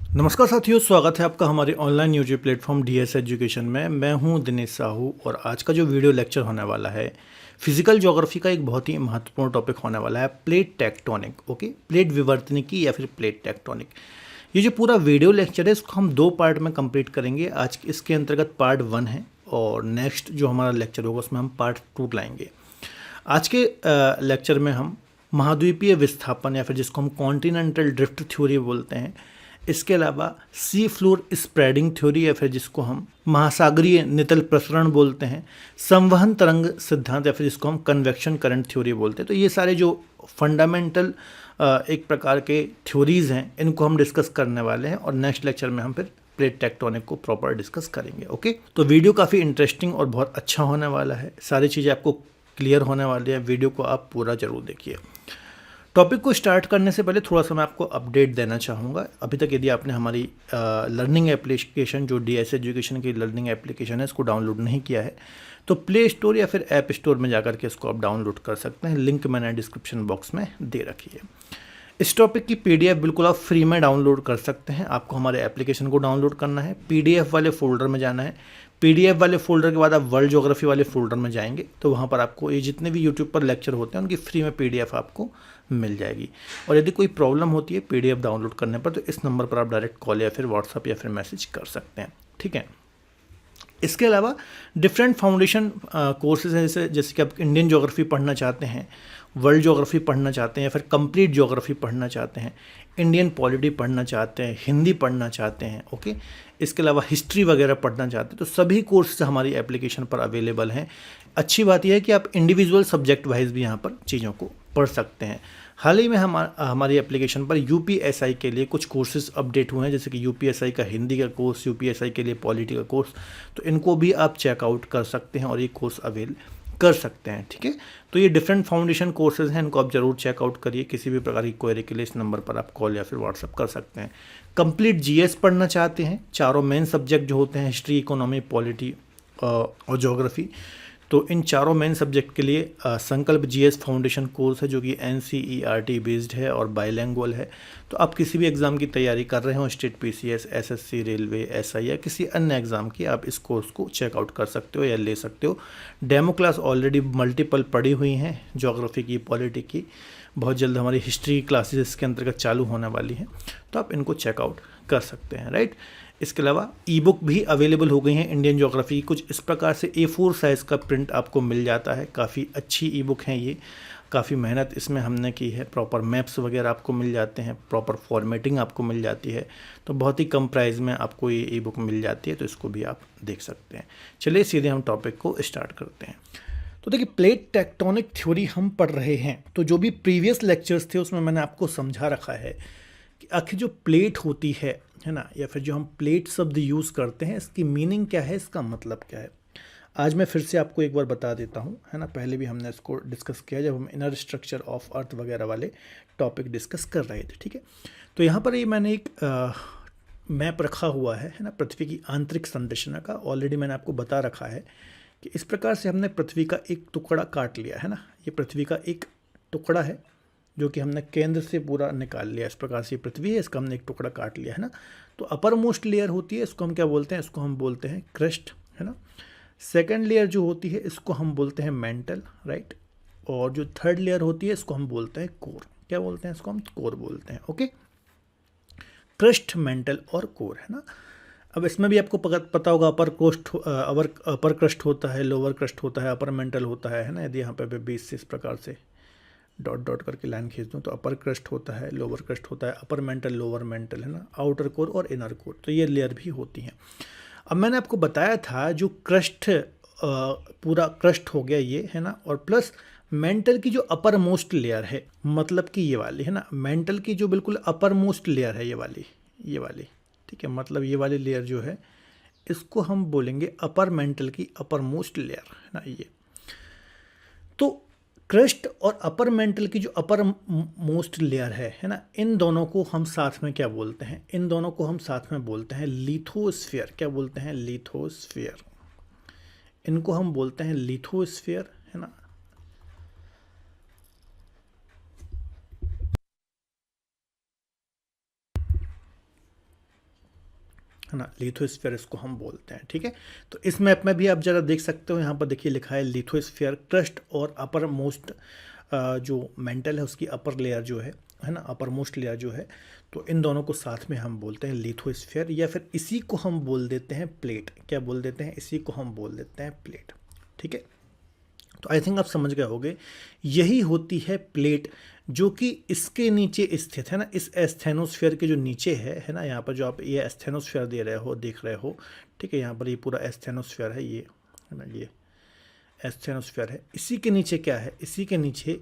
नमस्कार साथियों, स्वागत है आपका हमारे online YouTube platform DS education में। मैं हूं दिनेश साहू और आज का जो वीडियो लेक्चर होने वाला है फिजिकल ज्योग्राफी का एक बहुत ही महत्वपूर्ण टॉपिक होने वाला है, प्लेट टेक्टोनिक। ओके, प्लेट विवर्तनिकी या फिर प्लेट टेक्टोनिक। ये जो पूरा वीडियो लेक्चर है इसको हम दो पार्ट में कंप्लीट करेंगे। आज इसके अंतर्गत पार्ट 1 है और नेक्स्ट जो हमारा लेक्चर होगा उसमें हम पार्ट 2 लाएंगे। आज के लेक्चर में हम महाद्वीपीय विस्थापन या फिर जिसको हम कॉन्टिनेंटल ड्रिफ्ट थ्योरी बोलते हैं, इसके अलावा सी फ्लोर स्प्रेडिंग थ्योरी या फिर जिसको हम महासागरीय नितल प्रसरण बोलते हैं, संवहन तरंग सिद्धांत या फिर जिसको हम कन्वेक्शन करंट थ्योरी बोलते हैं, तो ये सारे जो फंडामेंटल एक प्रकार के थ्योरीज हैं इनको हम डिस्कस करने वाले हैं और नेक्स्ट लेक्चर में हम फिर प्लेट टेक्टोनिक को प्रॉपर डिस्कस करेंगे। ओके, तो वीडियो काफ़ी इंटरेस्टिंग और बहुत अच्छा होने वाला है, सारी चीज़ें आपको क्लियर होने वाली है। वीडियो को आप पूरा जरूर देखिए। टॉपिक को स्टार्ट करने से पहले थोड़ा सा मैं आपको अपडेट देना चाहूँगा। अभी तक यदि आपने हमारी लर्निंग एप्लीकेशन जो डीएस एजुकेशन की लर्निंग एप्लीकेशन है इसको डाउनलोड नहीं किया है तो प्ले स्टोर या फिर ऐप स्टोर में जाकर के इसको आप डाउनलोड कर सकते हैं। लिंक मैंने डिस्क्रिप्शन बॉक्स में दे रखी है। इस टॉपिक की पीडीएफ बिल्कुल आप फ्री में डाउनलोड कर सकते हैं। आपको हमारे एप्लीकेशन को डाउनलोड करना है, पीडीएफ वाले फोल्डर में जाना है। पीडीएफ वाले फोल्डर के बाद आप वर्ल्ड ज्योग्राफी वाले फोल्डर में जाएंगे तो वहाँ पर आपको ये जितने भी यूट्यूब पर लेक्चर होते हैं उनकी फ्री में पीडीएफ आपको मिल जाएगी। और यदि कोई प्रॉब्लम होती है पीडीएफ डाउनलोड करने पर तो इस नंबर पर आप डायरेक्ट कॉल या फिर व्हाट्सअप या फिर मैसेज कर सकते हैं। ठीक है, इसके अलावा डिफरेंट फाउंडेशन कोर्सेज हैं, जैसे कि आप इंडियन ज्योग्राफी पढ़ना चाहते हैं, वर्ल्ड ज्योग्राफी पढ़ना चाहते हैं या फिर कंप्लीट ज्योग्राफी पढ़ना चाहते हैं, इंडियन पॉलिटी पढ़ना चाहते हैं, हिंदी पढ़ना चाहते हैं। ओके, इसके अलावा हिस्ट्री वगैरह पढ़ना चाहते हैं तो सभी कोर्सेज हमारी एप्लीकेशन पर अवेलेबल हैं। अच्छी बात यह है कि आप इंडिविजुअल सब्जेक्ट वाइज भी यहाँ पर चीज़ों को पढ़ सकते हैं। हाल ही में हमारी एप्लीकेशन पर यूपीएसआई के लिए कुछ कोर्सेज अपडेट हुए हैं, जैसे कि यूपीएसआई का हिंदी का कोर्स, यूपीएसआई के लिए पॉलिटी का कोर्स, तो इनको भी आप चेकआउट कर सकते हैं और ये कोर्स अवेल कर सकते हैं। ठीक है, तो ये डिफरेंट फाउंडेशन कोर्सेज हैं, इनको आप जरूर चेकआउट करिए। किसी भी प्रकार की क्वेरी के लिए इस नंबर पर आप कॉल या फिर व्हाट्सअप कर सकते हैं। कंप्लीट जीएस पढ़ना चाहते हैं, चारों मेन सब्जेक्ट जो होते हैं हिस्ट्री, इकोनॉमी, पॉलिटी और ज्योग्राफी, तो इन चारों मेन सब्जेक्ट के लिए संकल्प जीएस फाउंडेशन कोर्स है जो कि एनसीईआरटी बेस्ड है और बाइलैंग्वेज है। तो आप किसी भी एग्ज़ाम की तैयारी कर रहे हो, state PCS, SSC, railway, SI या किसी अन्य एग्ज़ाम की, आप इस कोर्स को चेकआउट कर सकते हो या ले सकते हो। डेमो क्लास ऑलरेडी मल्टीपल पड़ी हुई हैं, ज्योग्राफी की, पॉलिटी की। बहुत जल्द हमारी हिस्ट्री क्लासेस इसके अंतर्गत चालू होने वाली हैं, तो आप इनको चेकआउट कर सकते हैं। राइट, इसके अलावा ई बुक भी अवेलेबल हो गई हैं इंडियन ज्योग्राफी की। कुछ इस प्रकार से A4 साइज़ का प्रिंट आपको मिल जाता है। काफ़ी अच्छी ई बुक हैं ये, काफ़ी मेहनत इसमें हमने की है। प्रॉपर मैप्स वगैरह आपको मिल जाते हैं, प्रॉपर फॉर्मेटिंग आपको मिल जाती है, तो बहुत ही कम प्राइस में आपको ये ई बुक मिल जाती है, तो इसको भी आप देख सकते हैं। चलिए सीधे हम टॉपिक को स्टार्ट करते हैं। तो देखिए, प्लेट टेक्टोनिक थ्योरी हम पढ़ रहे हैं, तो जो भी प्रीवियस लेक्चर्स थे उसमें मैंने आपको समझा रखा है कि आखिर जो प्लेट होती है ना, या फिर जो हम प्लेट शब्द यूज़ करते हैं इसकी मीनिंग क्या है, इसका मतलब क्या है। आज मैं फिर से आपको एक बार बता देता हूँ, है ना। पहले भी हमने इसको डिस्कस किया जब हम इनर स्ट्रक्चर ऑफ अर्थ वगैरह वाले टॉपिक डिस्कस कर रहे थे। ठीक है, तो यहाँ पर ये मैंने एक मैप रखा हुआ है ना, पृथ्वी की आंतरिक संरचना का। ऑलरेडी मैंने आपको बता रखा है कि इस प्रकार से हमने पृथ्वी का एक टुकड़ा काट लिया है ना। ये पृथ्वी का एक टुकड़ा है जो कि हमने केंद्र से पूरा निकाल लिया। इस प्रकार से पृथ्वी है, इसका हमने एक टुकड़ा काट लिया है ना। तो अपर मोस्ट लेयर होती है, इसको हम क्या बोलते हैं, इसको हम बोलते हैं क्रस्ट, है ना। सेकंड लेयर जो होती है इसको हम बोलते हैं मेंटल, राइट। और जो थर्ड लेयर होती है इसको हम बोलते हैं कोर। क्या बोलते हैं, इसको हम कोर बोलते हैं। ओके, क्रस्ट, मेंटल और कोर, है ना। अब इसमें भी आपको पता होगा अपर क्रस्ट होता है, लोअर क्रस्ट होता है, अपर मेंटल होता है ना। यदि यहाँ पे बीच से इस प्रकार से डॉट डॉट करके लाइन खींच दूँ तो अपर क्रस्ट होता है, लोअर क्रस्ट होता है, अपर मेंटल, लोअर मेंटल, है ना, आउटर कोर और इनर कोर, तो ये लेयर भी होती हैं। अब मैंने आपको बताया था जो क्रस्ट पूरा क्रस्ट हो गया ये, है ना, और प्लस मेंटल की जो अपर मोस्ट लेयर है, मतलब कि ये वाली, है ना, मेंटल की जो बिल्कुल अपर मोस्ट लेयर है, ये वाली, ठीक है, मतलब ये वाली लेयर जो है इसको हम बोलेंगे अपर मेंटल की अपर मोस्ट लेयर, है ना। ये तो क्रस्ट और अपर मेंटल की जो अपर मोस्ट लेयर है ना, इन दोनों को हम साथ में क्या बोलते हैं, इन दोनों को हम साथ में बोलते हैं लिथोस्फीयर। क्या बोलते हैं, लिथोस्फीयर। इनको हम बोलते हैं लिथोस्फीयर, है ना। है ना, लिथोस्फीयर इसको हम बोलते हैं। ठीक है, तो इस मैप में भी आप ज़रा देख सकते हो, यहाँ पर देखिए लिखा है लिथोस्फीयर क्रस्ट और अपर मोस्ट जो मेंटल है उसकी अपर लेयर जो है ना, अपर मोस्ट लेयर जो है, तो इन दोनों को साथ में हम बोलते हैं लिथोस्फीयर, या फिर इसी को हम बोल देते हैं प्लेट। क्या बोल देते हैं? इसी को हम बोल देते हैं प्लेट। ठीक है, तो आई थिंक आप समझ गए होंगे, यही होती है प्लेट जो कि इसके नीचे स्थित है ना, इस एस्थेनोस्फीयर के जो नीचे है ना, यहाँ पर जो आप ये एस्थेनोस्फीयर दे रहे हो, देख रहे हो। ठीक है, यहाँ पर ये पूरा एस्थेनोस्फीयर है, ये है ना, ये एस्थेनोस्फीयर है। इसी के नीचे क्या है? इसी के नीचे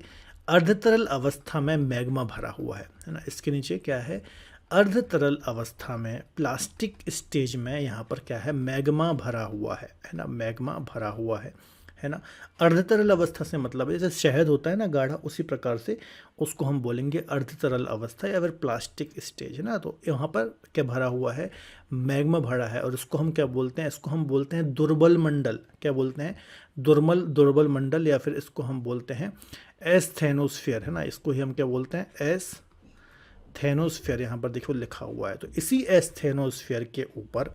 अर्धतरल अवस्था में मैग्मा भरा हुआ है ना। इसके नीचे क्या है? अर्धतरल अवस्था में प्लास्टिक स्टेज में यहाँ पर क्या है? मैग्मा भरा हुआ है ना, मैग्मा भरा हुआ है ना। अर्धतरल अवस्था से मतलब जैसे शहद होता है ना गाढ़ा, उसी प्रकार से उसको हम बोलेंगे अर्धतरल अवस्था या फिर प्लास्टिक स्टेज, है ना। तो यहाँ पर क्या भरा हुआ है? मैग्मा भरा है, और इसको हम क्या बोलते हैं? इसको हम बोलते हैं दुर्बल मंडल। क्या बोलते हैं? दुर्बल मंडल, या फिर इसको हम बोलते हैं एस्थेनोस्फीयर, है ना। इसको ही हम क्या बोलते हैं? एस्थेनोस्फीयर। यहाँ पर देखो लिखा हुआ है। तो इसी एस्थेनोस्फीयर के ऊपर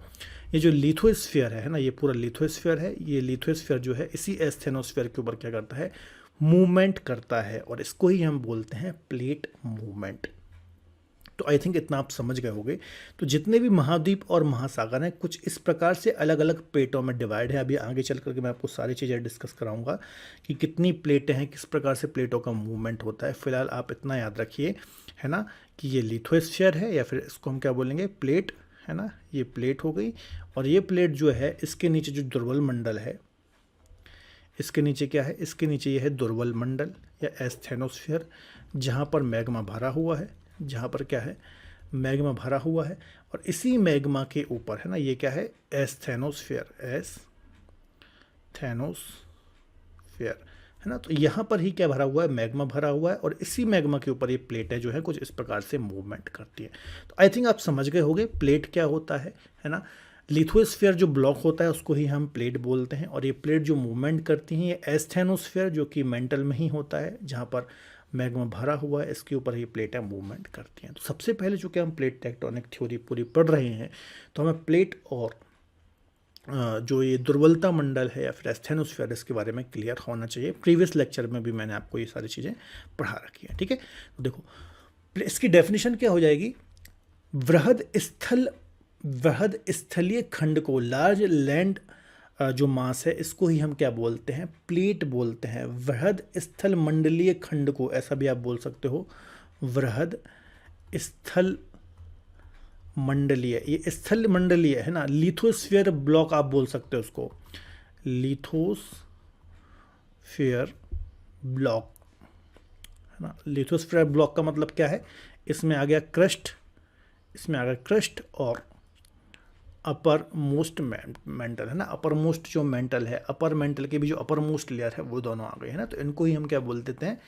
ये जो लिथोस्फीयर है ना, ये पूरा लिथोस्फीयर है। ये लिथोस्फीयर जो है इसी एस्थेनोस्फीयर के ऊपर क्या करता है? मूवमेंट करता है, और इसको ही हम बोलते हैं प्लेट मूवमेंट। तो आई थिंक इतना आप समझ गए होंगे। तो जितने भी महाद्वीप और महासागर हैं कुछ इस प्रकार से अलग अलग प्लेटों में डिवाइड है। अभी आगे चल करके मैं आपको सारी चीज़ें डिस्कस कराऊंगा कि कितनी प्लेटें हैं, किस प्रकार से प्लेटों का मूवमेंट होता है। फिलहाल आप इतना याद रखिए, है ना, कि ये लिथोस्फीयर है, या फिर इसको हम क्या बोलेंगे? प्लेट, है ना। ये प्लेट हो गई, और ये प्लेट जो है इसके नीचे जो दुर्बल मंडल है, इसके नीचे क्या है? इसके नीचे ये है दुर्बल मंडल या एस्थेनोस्फीयर, जहाँ पर मैग्मा भरा हुआ है, जहाँ पर क्या है? मैग्मा भरा हुआ है। और इसी मैग्मा के ऊपर, है ना, ये क्या है? एस्थेनोस्फीयर, एस्थेनोस्फीयर, है ना। तो यहाँ पर ही क्या भरा हुआ है? मैग्मा भरा हुआ है, और इसी मैग्मा के ऊपर ये प्लेटें जो है कुछ इस प्रकार से मूवमेंट करती है। तो आई थिंक आप समझ गए होंगे प्लेट क्या होता है ना। लिथोस्फीयर जो ब्लॉक होता है उसको ही हम प्लेट बोलते हैं, और ये प्लेट जो मूवमेंट करती हैं, ये एस्थेनोस्फीयर जो कि मेंटल में ही होता है, जहाँ पर मैग्मा भरा हुआ है, इसके ऊपर ही प्लेटें मूवमेंट करती हैं। तो सबसे पहले जो कि हम प्लेट टेक्टोनिक थ्योरी पूरी पढ़ रहे हैं, तो हमें प्लेट और जो ये दुर्बलता मंडल है या फिर एस्थेनोस्फीयर, इसके बारे में क्लियर होना चाहिए। प्रीवियस लेक्चर में भी मैंने आपको ये सारी चीज़ें पढ़ा रखी है। ठीक है, तो देखो इसकी डेफिनेशन क्या हो जाएगी? वृहद स्थलीय खंड को, लार्ज लैंड जो मास है, इसको ही हम क्या बोलते हैं? प्लेट बोलते हैं। वृहद स्थल मंडलीय खंड को, ऐसा भी आप बोल सकते हो, वृहद स्थल मंडलीय, ये स्थल मंडलीय है ना। लिथोस्फीयर ब्लॉक आप बोल सकते हो उसको, लिथोस्फीयर ब्लॉक, है ना। लिथोस्फीयर ब्लॉक का मतलब क्या है? इसमें आ गया क्रस्ट, इसमें आ गया क्रस्ट और अपर मोस्ट मेंटल, है ना। अपर मोस्ट जो मेंटल है, अपर मेंटल के भी जो अपर मोस्ट लेयर है, वो दोनों आ गए, है ना। तो इनको ही हम क्या बोल देते हैं?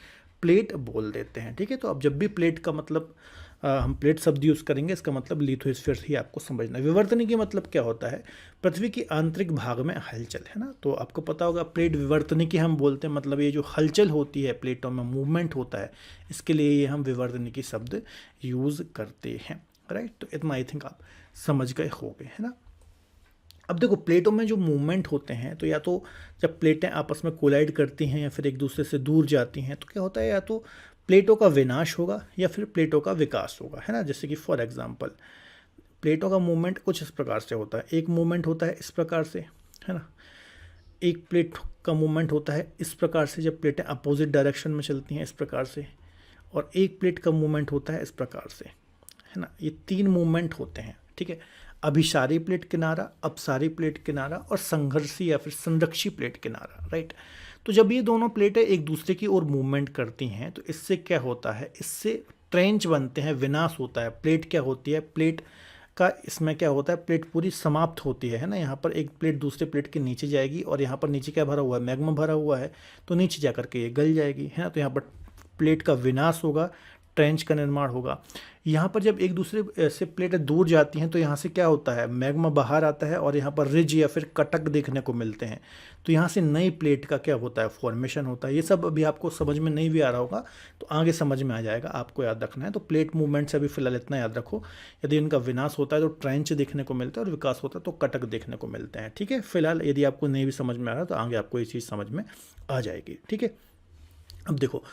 प्लेट बोल देते हैं। ठीक है, तो अब जब भी प्लेट का मतलब हम प्लेट शब्द यूज़ करेंगे, इसका मतलब लिथोस्फीयर ही आपको समझना है। विवर्तनी की मतलब क्या होता है? पृथ्वी की आंतरिक भाग में हलचल, है ना। तो आपको पता होगा प्लेट विवर्तनी की हम बोलते हैं, मतलब ये जो हलचल होती है प्लेटों में, मूवमेंट होता है, इसके लिए ये हम विवर्तनी की शब्द यूज़ करते हैं, राइट। तो इतना आई थिंक आप समझ गए होंगे, है ना। अब देखो प्लेटों में जो मूवमेंट होते हैं, तो या तो जब प्लेटें आपस में कोलाइड करती हैं या फिर एक दूसरे से दूर जाती हैं, तो क्या होता है? या तो प्लेटों का विनाश होगा या फिर प्लेटों का विकास होगा, है ना। जैसे कि फॉर एग्जांपल प्लेटों का मूवमेंट कुछ इस प्रकार से होता है। एक मूवमेंट होता है इस प्रकार से, है ना। एक प्लेट का मूवमेंट होता है इस प्रकार से, जब प्लेटें अपोजिट डायरेक्शन में चलती हैं, इस प्रकार से। और एक प्लेट का मूवमेंट होता है इस प्रकार से, है ना। ये तीन मूवमेंट होते हैं। ठीक है, अभिसारी प्लेट किनारा, अपसारी प्लेट किनारा, और संघर्षी या फिर संरक्षी प्लेट किनारा, राइट। तो जब ये दोनों प्लेटें एक दूसरे की ओर मूवमेंट करती हैं, तो इससे क्या होता है? इससे ट्रेंच बनते हैं, विनाश होता है। प्लेट क्या होती है? प्लेट का इसमें क्या होता है? प्लेट पूरी समाप्त होती है ना। यहाँ पर एक प्लेट दूसरे प्लेट के नीचे जाएगी, और यहाँ पर नीचे क्या भरा हुआ है? मैग्मा भरा हुआ है, तो नीचे जा करके ये गल जाएगी, है ना। तो यहाँ पर प्लेट का विनाश होगा, ट्रेंच का निर्माण होगा। यहाँ पर जब एक दूसरे से प्लेटें दूर जाती हैं तो यहाँ से क्या होता है, मैग्मा बाहर आता है और यहाँ पर रिज या फिर कटक देखने को मिलते हैं। तो यहाँ से नई प्लेट का क्या होता है, फॉर्मेशन होता है। ये सब अभी आपको समझ में नहीं भी आ रहा होगा तो आगे समझ में आ जाएगा, आपको याद रखना है। तो प्लेट मूवमेंट से अभी फिलहाल इतना याद रखो, यदि इनका विनाश होता है तो ट्रेंच देखने को मिलता है और विकास होता है तो कटक देखने को मिलते हैं। ठीक है, फिलहाल यदि आपको नहीं भी समझ में आ रहा तो आगे आपको ये चीज़ समझ में आ जाएगी। ठीक है, अब देखो,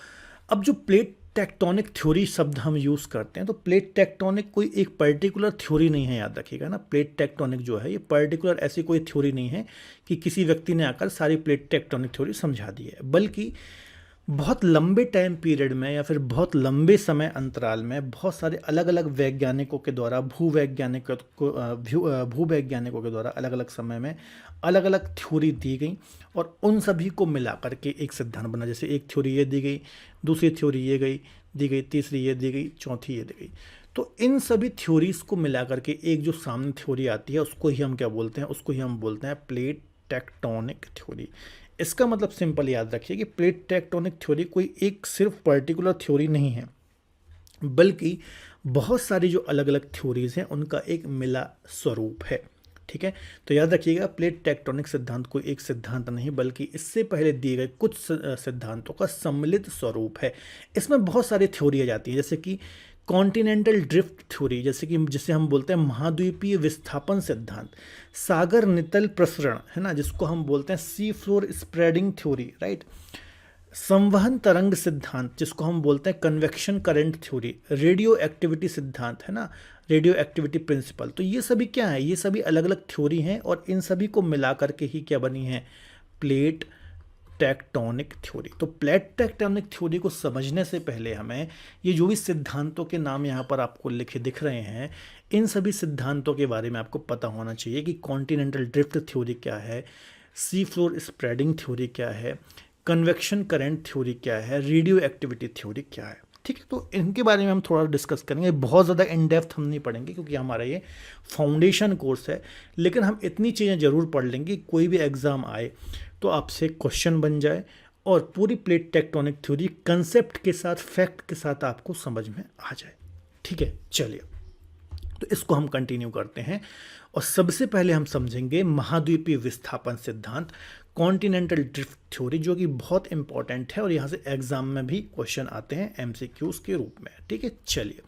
अब जो प्लेट टेक्टोनिक थ्योरी शब्द हम यूज़ करते हैं, तो प्लेट टेक्टोनिक कोई एक पर्टिकुलर थ्योरी नहीं है, याद रखिएगा ना। प्लेट टेक्टोनिक जो है ये पर्टिकुलर ऐसी कोई थ्योरी नहीं है कि किसी व्यक्ति ने आकर सारी प्लेट टेक्टोनिक थ्योरी समझा दी है, बल्कि बहुत लंबे टाइम पीरियड में या फिर बहुत लंबे समय अंतराल में बहुत सारे अलग अलग वैज्ञानिकों के द्वारा, भूवैज्ञानिकों के द्वारा अलग अलग समय में अलग अलग थ्योरी दी गई और उन सभी को मिला करके एक सिद्धांत बना। जैसे एक थ्योरी ये दी गई, दूसरी थ्योरी ये दी गई, तीसरी ये दी गई, चौथी ये दी गई। तो इन सभी थ्योरीज को मिला करके एक जो सामने थ्योरी आती है उसको ही हम क्या बोलते हैं, उसको ही हम बोलते हैं प्लेट टेक्टोनिक थ्योरी। इसका मतलब सिंपल याद रखिए कि प्लेट टेक्टोनिक थ्योरी कोई एक सिर्फ पर्टिकुलर थ्योरी नहीं है, बल्कि बहुत सारी जो अलग अलग थ्योरीज हैं उनका एक मिला स्वरूप है। ठीक है, तो याद रखिएगा प्लेट टेक्टोनिक सिद्धांत कोई एक सिद्धांत नहीं, बल्कि इससे पहले दिए गए कुछ सिद्धांतों का सम्मिलित स्वरूप है। इसमें बहुत सारी थ्योरी आ जाती है, जैसे कि कॉन्टिनेंटल ड्रिफ्ट थ्योरी, जैसे कि जिसे हम बोलते हैं महाद्वीपीय विस्थापन सिद्धांत, सागर नितल प्रसरण है ना, जिसको हम बोलते हैं sea floor spreading theory, right, संवहन तरंग सिद्धांत जिसको हम बोलते हैं convection current theory, radio activity सिद्धांत है ना, रेडियो एक्टिविटी प्रिंसिपल। तो ये सभी क्या है, ये सभी अलग अलग थ्योरी हैं और इन सभी को मिला करके ही क्या बनी है, प्लेट टेक्टोनिक थ्योरी। तो प्लेट टेक्टोनिक थ्योरी को समझने से पहले हमें ये जो भी सिद्धांतों के नाम यहाँ पर आपको लिखे दिख रहे हैं, इन सभी सिद्धांतों के बारे में आपको पता होना चाहिए कि कॉन्टिनेंटल ड्रिफ्ट थ्योरी क्या है, सी फ्लोर स्प्रेडिंग थ्योरी क्या है, कन्वेक्शन करंट थ्योरी क्या है, रेडियो एक्टिविटी थ्योरी क्या है। ठीक है, तो इनके बारे में हम थोड़ा डिस्कस करेंगे, बहुत ज़्यादा इन डेप्थ हम नहीं पढ़ेंगे क्योंकि हमारा ये फाउंडेशन कोर्स है, लेकिन हम इतनी चीज़ें ज़रूर पढ़ लेंगे कोई भी एग्ज़ाम आए तो आपसे क्वेश्चन बन जाए और पूरी प्लेट टेक्टोनिक थ्योरी कंसेप्ट के साथ, फैक्ट के साथ आपको समझ में आ जाए। ठीक है, चलिए तो इसको हम कंटिन्यू करते हैं और सबसे पहले हम समझेंगे महाद्वीपीय विस्थापन सिद्धांत, कॉन्टिनेंटल ड्रिफ्ट थ्योरी, जो कि बहुत इंपॉर्टेंट है और यहाँ से एग्जाम में भी क्वेश्चन आते हैं एमसीक्यूज के रूप में। ठीक है, चलिए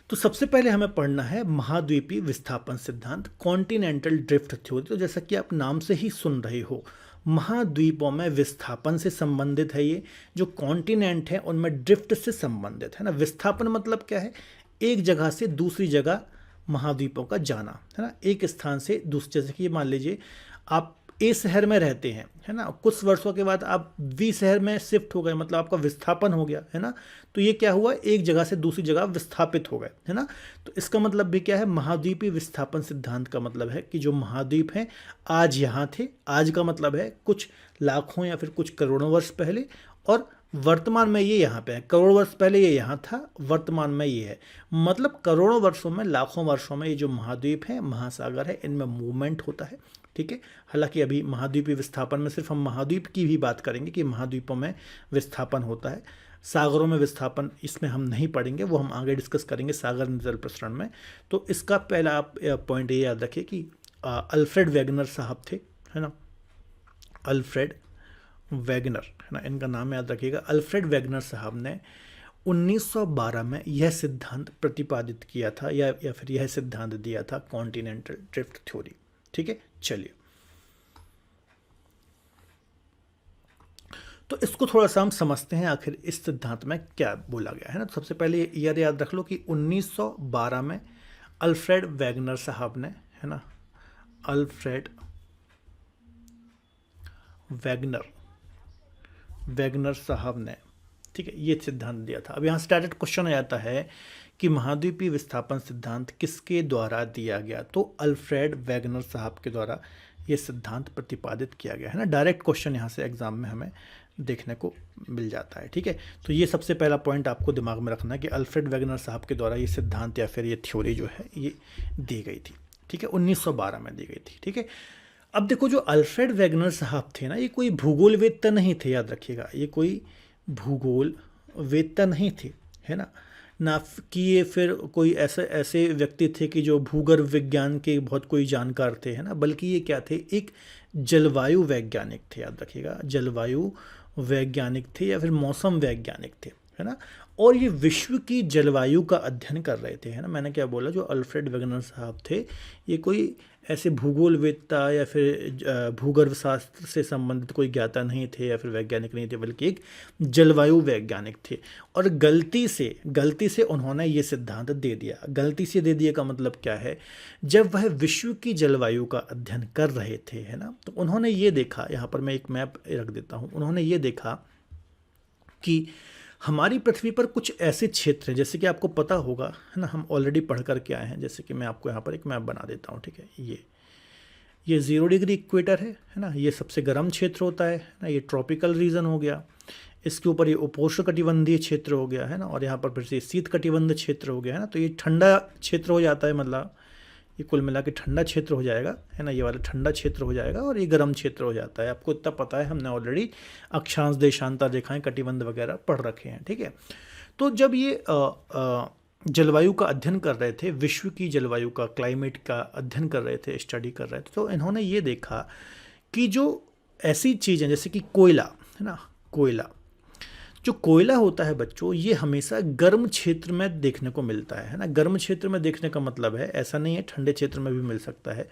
तो सबसे पहले हमें पढ़ना है महाद्वीपीय विस्थापन सिद्धांत, कॉन्टिनेंटल ड्रिफ्ट थ्योरी। तो जैसा कि आप नाम से ही सुन रहे हो, महाद्वीपों में विस्थापन से संबंधित है ये, जो कॉन्टिनेंट है उनमें ड्रिफ्ट से संबंधित है ना। विस्थापन मतलब क्या है, एक जगह से दूसरी जगह महाद्वीपों का जाना है ना, एक स्थान से दूसरे, जैसे कि मान लीजिए आप ए शहर में रहते हैं है ना, कुछ वर्षों के बाद आप बी शहर में शिफ्ट हो गए, मतलब आपका विस्थापन हो गया है ना। तो ये क्या हुआ, एक जगह से दूसरी जगह विस्थापित हो गए है ना। तो इसका मतलब भी क्या है, महाद्वीपीय विस्थापन सिद्धांत का मतलब है कि जो महाद्वीप हैं आज यहाँ थे, आज का मतलब है कुछ लाखों या फिर कुछ करोड़ों वर्ष पहले, और वर्तमान में ये यहाँ पे है। करोड़ वर्ष पहले ये यहाँ था, वर्तमान में ये है, मतलब करोड़ों वर्षों में, लाखों वर्षों में ये जो महाद्वीप है, महासागर है, इनमें मूवमेंट होता है। ठीक है, हालांकि अभी महाद्वीपीय विस्थापन में सिर्फ हम महाद्वीप की भी बात करेंगे कि महाद्वीपों में विस्थापन होता है, सागरों में विस्थापन इसमें हम नहीं पढ़ेंगे, वो हम आगे डिस्कस करेंगे सागर जल प्रसरण में। तो इसका पहला आप पॉइंट ये याद रखिए कि अल्फ्रेड वेगनर साहब थे है ना, अल्फ्रेड वेगनर है ना, इनका नाम याद रखिएगा। अल्फ्रेड वेगनर साहब ने 1912 में यह सिद्धांत प्रतिपादित किया था या फिर यह सिद्धांत दिया था, कॉन्टिनेंटल ड्रिफ्ट थ्योरी। ठीक है, चलिए तो इसको थोड़ा सा हम समझते हैं आखिर इस सिद्धांत में क्या बोला गया है ना। तो सबसे पहले ये याद रख लो कि 1912 में अल्फ्रेड वेगनर साहब ने है ना, अल्फ्रेड वेगनर साहब ने, ठीक है, ये सिद्धांत दिया था। अब यहाँ से डायरेक्ट क्वेश्चन आ जाता है कि महाद्वीपीय विस्थापन सिद्धांत किसके द्वारा दिया गया, तो अल्फ्रेड वेगनर साहब के द्वारा ये सिद्धांत प्रतिपादित किया गया है ना। डायरेक्ट क्वेश्चन यहाँ से एग्जाम में हमें देखने को मिल जाता है। ठीक है, तो ये सबसे पहला पॉइंट आपको दिमाग में रखना है कि अल्फ्रेड वेगनर साहब के द्वारा ये सिद्धांत या फिर ये थ्योरी जो है ये दी गई थी। ठीक है, 1912 में दी गई थी। ठीक है, अब देखो जो अल्फ्रेड वेगनर साहब थे ना, ये कोई भूगोलवेत्ता नहीं थे, याद रखिएगा, ये कोई भूगोलवेत्ता नहीं थे है ना। ना कि ये फिर कोई ऐसे ऐसे व्यक्ति थे कि जो भूगर्भ विज्ञान के बहुत कोई जानकार थे, है ना, बल्कि ये क्या थे, एक जलवायु वैज्ञानिक थे। याद रखिएगा, जलवायु वैज्ञानिक थे या फिर मौसम वैज्ञानिक थे, है ना। और ये विश्व की जलवायु का अध्ययन कर रहे थे, है ना। मैंने क्या बोला, जो अल्फ्रेड वेगनर साहब थे, ये कोई ऐसे भूगोलवेत्ता या फिर भूगर्भ शास्त्र से संबंधित कोई ज्ञाता नहीं थे या फिर वैज्ञानिक नहीं थे, बल्कि एक जलवायु वैज्ञानिक थे। और गलती से उन्होंने ये सिद्धांत दे दिया। गलती से दे दिया का मतलब क्या है, जब वह विश्व की जलवायु का अध्ययन कर रहे थे, है ना, तो उन्होंने ये देखा, यहाँ पर मैं एक मैप रख देता हूँ, उन्होंने ये देखा कि हमारी पृथ्वी पर कुछ ऐसे क्षेत्र हैं, जैसे कि आपको पता होगा, है ना, हम ऑलरेडी पढ़ करके आए हैं। जैसे कि मैं आपको यहाँ पर एक मैप बना देता हूँ, ठीक है। ये 0 डिग्री इक्वेटर है ना, ये सबसे गर्म क्षेत्र होता है ना, ये ट्रॉपिकल रीजन हो गया। इसके ऊपर ये उपोष्ण कटिबंधीय क्षेत्र हो गया, है ना, और यहाँ पर फिर से शीत कटिबंध क्षेत्र हो गया, है ना। तो ये ठंडा क्षेत्र हो जाता है, मतलब ये कुल मिला के ठंडा क्षेत्र हो जाएगा, है ना, ये वाला ठंडा क्षेत्र हो जाएगा, और ये गर्म क्षेत्र हो जाता है। आपको इतना पता है, हमने ऑलरेडी अक्षांश देशांतर रेखाएं कटिबंध वगैरह पढ़ रखे हैं, ठीक है। तो जब ये जलवायु का अध्ययन कर रहे थे, विश्व की जलवायु का, क्लाइमेट का अध्ययन कर रहे थे, स्टडी कर रहे थे, तो इन्होंने ये देखा कि जो ऐसी चीज़ें जैसे कि कोयला, है ना, जो कोयला होता है बच्चों, ये हमेशा गर्म क्षेत्र में देखने को मिलता है ना। गर्म क्षेत्र में देखने का मतलब है, ऐसा नहीं है ठंडे क्षेत्र में भी मिल सकता है,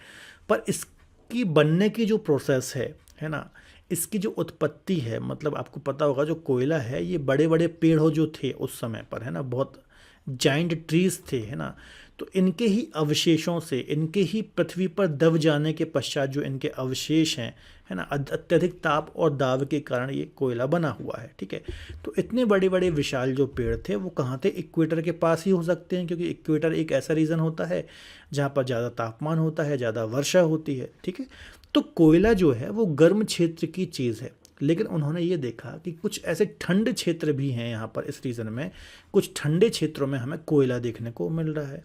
पर इसकी बनने की जो प्रोसेस है ना, इसकी जो उत्पत्ति है, मतलब आपको पता होगा जो कोयला है, ये बड़े बड़े पेड़ हो जो थे उस समय पर, है ना, बहुत जाइंट ट्रीज थे, है ना। तो इनके ही अवशेषों से, इनके ही पृथ्वी पर दब जाने के पश्चात जो इनके अवशेष हैं, है ना, अत्यधिक ताप और दाब के कारण ये कोयला बना हुआ है, ठीक है। तो इतने बड़े बड़े विशाल जो पेड़ थे वो कहाँ थे, इक्वेटर के पास ही हो सकते हैं, क्योंकि इक्वेटर एक ऐसा रीजन होता है जहाँ पर ज़्यादा तापमान होता है, ज़्यादा वर्षा होती है, ठीक है। तो कोयला जो है वो गर्म क्षेत्र की चीज़ है, लेकिन उन्होंने ये देखा कि कुछ ऐसे ठंड क्षेत्र भी हैं यहाँ पर, इस रीजन में कुछ ठंडे क्षेत्रों में हमें कोयला देखने को मिल रहा है।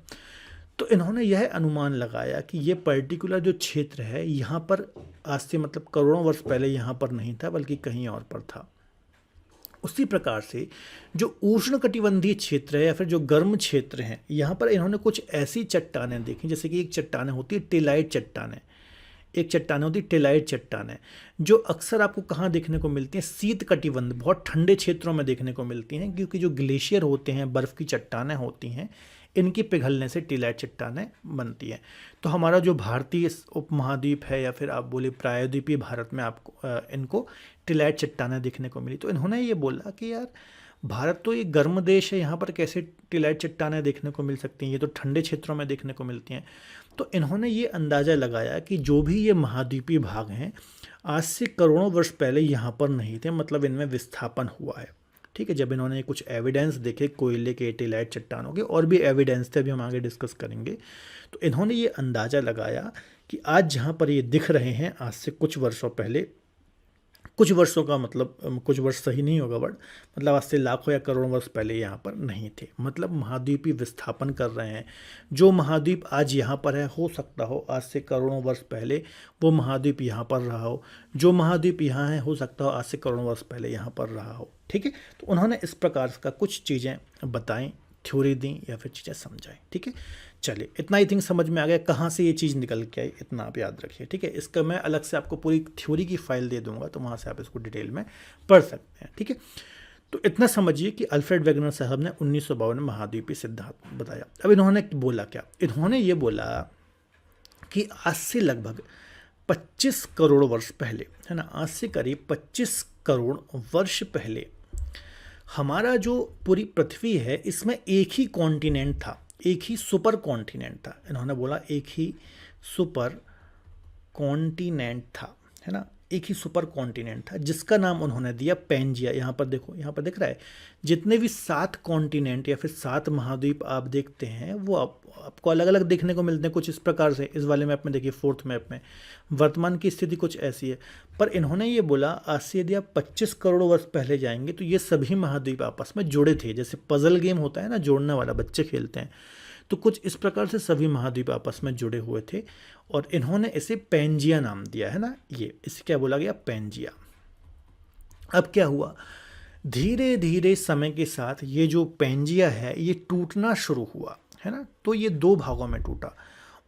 तो इन्होंने यह अनुमान लगाया कि ये पर्टिकुलर जो क्षेत्र है यहाँ पर आज से मतलब करोड़ों वर्ष पहले यहाँ पर नहीं था, बल्कि कहीं और पर था। उसी प्रकार से जो उष्णकटिबंधीय क्षेत्र है या फिर जो गर्म क्षेत्र हैं, यहाँ पर इन्होंने कुछ ऐसी चट्टानें देखी, जैसे कि एक चट्टानें होती है टेलाइट चट्टानें, एक चट्टानें होती है टेलाइट चट्टानें, जो अक्सर आपको कहाँ देखने को मिलती हैं, शीत कटिबंध, बहुत ठंडे क्षेत्रों में देखने को मिलती हैं, क्योंकि जो ग्लेशियर होते हैं, बर्फ़ की चट्टानें होती हैं, इनके पिघलने से टेलाइट चट्टानें बनती हैं। तो हमारा जो भारतीय उपमहाद्वीप है या फिर आप बोले प्रायद्वीपीय भारत में आपको इनको टेलाइट चट्टानें देखने को मिली। तो इन्होंने ये बोला कि यार भारत तो ये गर्म देश है, यहाँ पर कैसे टेलाइट चट्टानें देखने को मिल सकती हैं, ये तो ठंडे क्षेत्रों में देखने को मिलती हैं। तो इन्होंने ये अंदाज़ा लगाया कि जो भी ये महाद्वीपीय भाग हैं, आज से करोड़ों वर्ष पहले यहाँ पर नहीं थे, मतलब इनमें विस्थापन हुआ है, ठीक है। जब इन्होंने कुछ एविडेंस देखे कोयले के, टेलाइट चट्टानों के, और भी एविडेंस थे, अभी हम आगे डिस्कस करेंगे, तो इन्होंने ये अंदाज़ा लगाया कि आज जहाँ पर ये दिख रहे हैं, आज से कुछ वर्षों पहले, कुछ वर्षों का मतलब कुछ वर्ष सही नहीं होगा वर्ड, मतलब आज से लाखों या करोड़ों वर्ष पहले यहाँ पर नहीं थे, मतलब महाद्वीपीय विस्थापन कर रहे हैं। जो महाद्वीप आज यहाँ पर है, हो सकता हो आज से करोड़ों वर्ष पहले वो महाद्वीप यहाँ पर रहा हो, जो महाद्वीप यहाँ है हो सकता हो आज से करोड़ों वर्ष पहले यहाँ पर रहा हो, ठीक है। तो उन्होंने इस प्रकार का कुछ चीज़ें बताएं, थ्योरी दी या फिर चीज़ें समझाएं, ठीक है। चलिए, इतना आई थिंक समझ में आ गया कहाँ से ये चीज़ निकल के आई, इतना आप याद रखिए, ठीक है। इसका मैं अलग से आपको पूरी थ्योरी की फाइल दे दूंगा, तो वहाँ से आप इसको डिटेल में पढ़ सकते हैं, ठीक है। तो इतना समझिए कि अल्फ्रेड वेगनर साहब ने 1952 में महाद्वीपीय सिद्धांत बताया। अब इन्होंने बोला क्या, इन्होंने ये बोला कि आज से लगभग 25 करोड़ वर्ष पहले, है ना, आज से करीब 25 करोड़ वर्ष पहले हमारा जो पूरी पृथ्वी है, इसमें एक ही कॉन्टिनेंट था, एक ही सुपर कॉन्टिनेंट था। इन्होंने बोला एक ही सुपर कॉन्टिनेंट था, है ना, एक ही सुपर कॉन्टिनेंट था, जिसका नाम उन्होंने दिया पैंजिया। यहाँ पर देखो, यहाँ पर दिख रहा है, जितने भी 7 कॉन्टिनेंट या फिर 7 महाद्वीप आप देखते हैं, वो आपको अलग अलग देखने को मिलते हैं कुछ इस प्रकार से। इस वाले मैप में देखिए, 4th मैप में वर्तमान की स्थिति कुछ ऐसी है, पर इन्होंने ये बोला आज से यदि आप 25 करोड़ वर्ष पहले जाएंगे तो ये सभी महाद्वीप आपस में जुड़े थे, जैसे पजल गेम होता है ना, जोड़ने वाला, बच्चे खेलते हैं, तो कुछ इस प्रकार से सभी महाद्वीप आपस में जुड़े हुए थे, और इन्होंने इसे पैंजिया नाम दिया, है ना। ये इसे क्या बोला गया, पैंजिया। अब क्या हुआ, धीरे धीरे समय के साथ ये जो पेंजिया है ये टूटना शुरू हुआ, है ना। तो ये दो भागों में टूटा।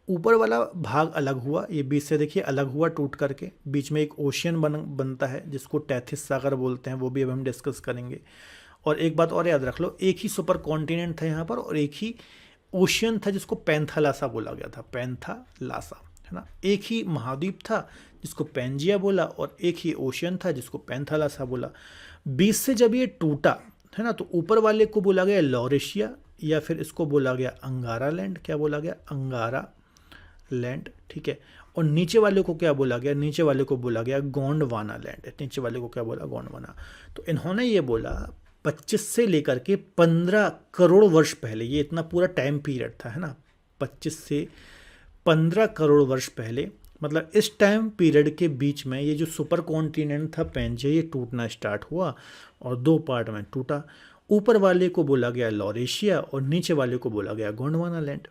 ऊपर वाला भाग अलग हुआ, ये बीच से देखिए अलग हुआ टूट करके। बीच में एक ओशियन बनता है जिसको टैथिस सागर बोलते हैं, वो भी अब हम डिस्कस करेंगे। और एक बात और याद रख लो, एक ही सुपर कॉन्टिनेंट था यहाँ पर और एक ही ओशियन था जिसको पैंथालासा बोला गया था, पैंथालासा, है ना। एक ही महाद्वीप था जिसको पेंजिया बोला और एक ही ओशियन था जिसको पैंथालासा बोला। बीच से जब ये टूटा, है ना, तो ऊपर वाले को बोला गया लॉरेशिया या फिर इसको बोला गया अंगारा लैंड। क्या बोला गया? अंगारा लैंड, ठीक है। और नीचे वाले को क्या बोला गया? नीचे वाले को बोला गया गोंडवाना लैंड। नीचे वाले को क्या बोला? गोंडवाना। तो इन्होंने ये बोला 25 से लेकर के 15 करोड़ वर्ष पहले, ये इतना पूरा टाइम पीरियड था, है ना, 25 से 15 करोड़ वर्ष पहले, मतलब इस टाइम पीरियड के बीच में ये जो सुपर कॉन्टिनेंट था पेंजिया, ये टूटना स्टार्ट हुआ और दो पार्ट में टूटा। ऊपर वाले को बोला गया लॉरेशिया और नीचे वाले को बोला गया गोंडवाना लैंड,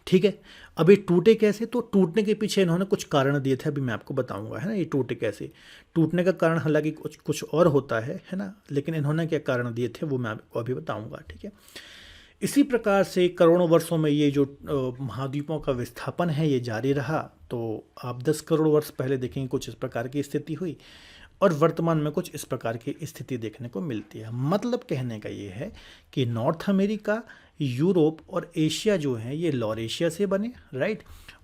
ठीक है। अब ये टूटे कैसे? तो टूटने के पीछे इन्होंने कुछ कारण दिए थे, अभी मैं आपको बताऊंगा, है ना, ये टूटे कैसे। टूटने का कारण हालांकि कुछ और होता है ना, लेकिन इन्होंने क्या कारण दिए थे वो मैं आपको अभी बताऊंगा, ठीक है। इसी प्रकार से करोड़ों वर्षों में ये जो महाद्वीपों का विस्थापन है ये जारी रहा। तो आप 10 करोड़ वर्ष पहले देखेंगे कुछ इस प्रकार की स्थिति हुई और वर्तमान में कुछ इस प्रकार की स्थिति देखने को मिलती है। मतलब कहने का ये है कि नॉर्थ अमेरिका, यूरोप और एशिया जो है ये लॉरेशिया से बने, राइट,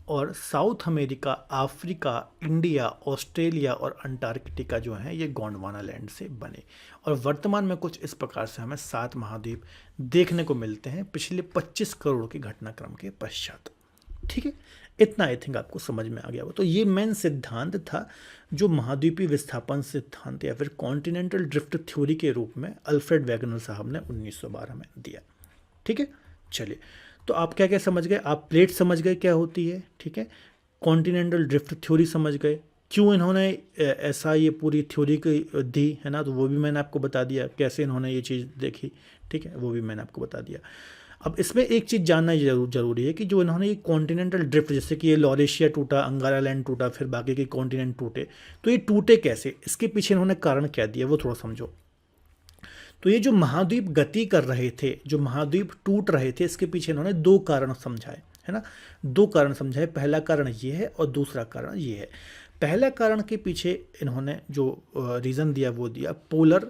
और south America, Africa, India, Australia और अंटार्कटिका जो है ये गोंडवाना लैंड से बने। और वर्तमान में कुछ इस प्रकार से हमें 7 महाद्वीप देखने को मिलते हैं पिछले 25 करोड़ के घटनाक्रम के पश्चात, ठीक है। इतना आई थिंक आपको समझ में आ गया हो। तो ये मेन सिद्धांत था जो महाद्वीपीय विस्थापन सिद्धांत या फिर कॉन्टिनेंटल ड्रिफ्ट थ्योरी के रूप में अल्फ्रेड वैगनर साहब ने 1912 में दिया, ठीक है। चलिए, तो आप क्या क्या समझ गए? आप प्लेट समझ गए क्या होती है, ठीक है। कॉन्टिनेंटल ड्रिफ्ट थ्योरी समझ गए, क्यों इन्होंने ऐसा ये पूरी थ्योरी की दी, है ना, तो वो भी मैंने आपको बता दिया, कैसे इन्होंने ये चीज़ देखी, ठीक है, वो भी मैंने आपको बता दिया। अब इसमें एक चीज़ जानना जरूरी है कि जो इन्होंने ये कॉन्टिनेंटल ड्रिफ्ट, जैसे कि ये लॉरेशिया टूटा, अंगारा लैंड टूटा, फिर बाकी के कॉन्टिनेंट टूटे, तो ये टूटे कैसे, इसके पीछे इन्होंने कारण क्या दिया वो थोड़ा समझो। तो ये जो महाद्वीप गति कर रहे थे, जो महाद्वीप टूट रहे थे, इसके पीछे इन्होंने 2 कारण समझाए, है ना, 2 कारण समझाए। पहला कारण ये है और दूसरा कारण ये है। पहला कारण के पीछे इन्होंने जो रीज़न दिया वो दिया पोलर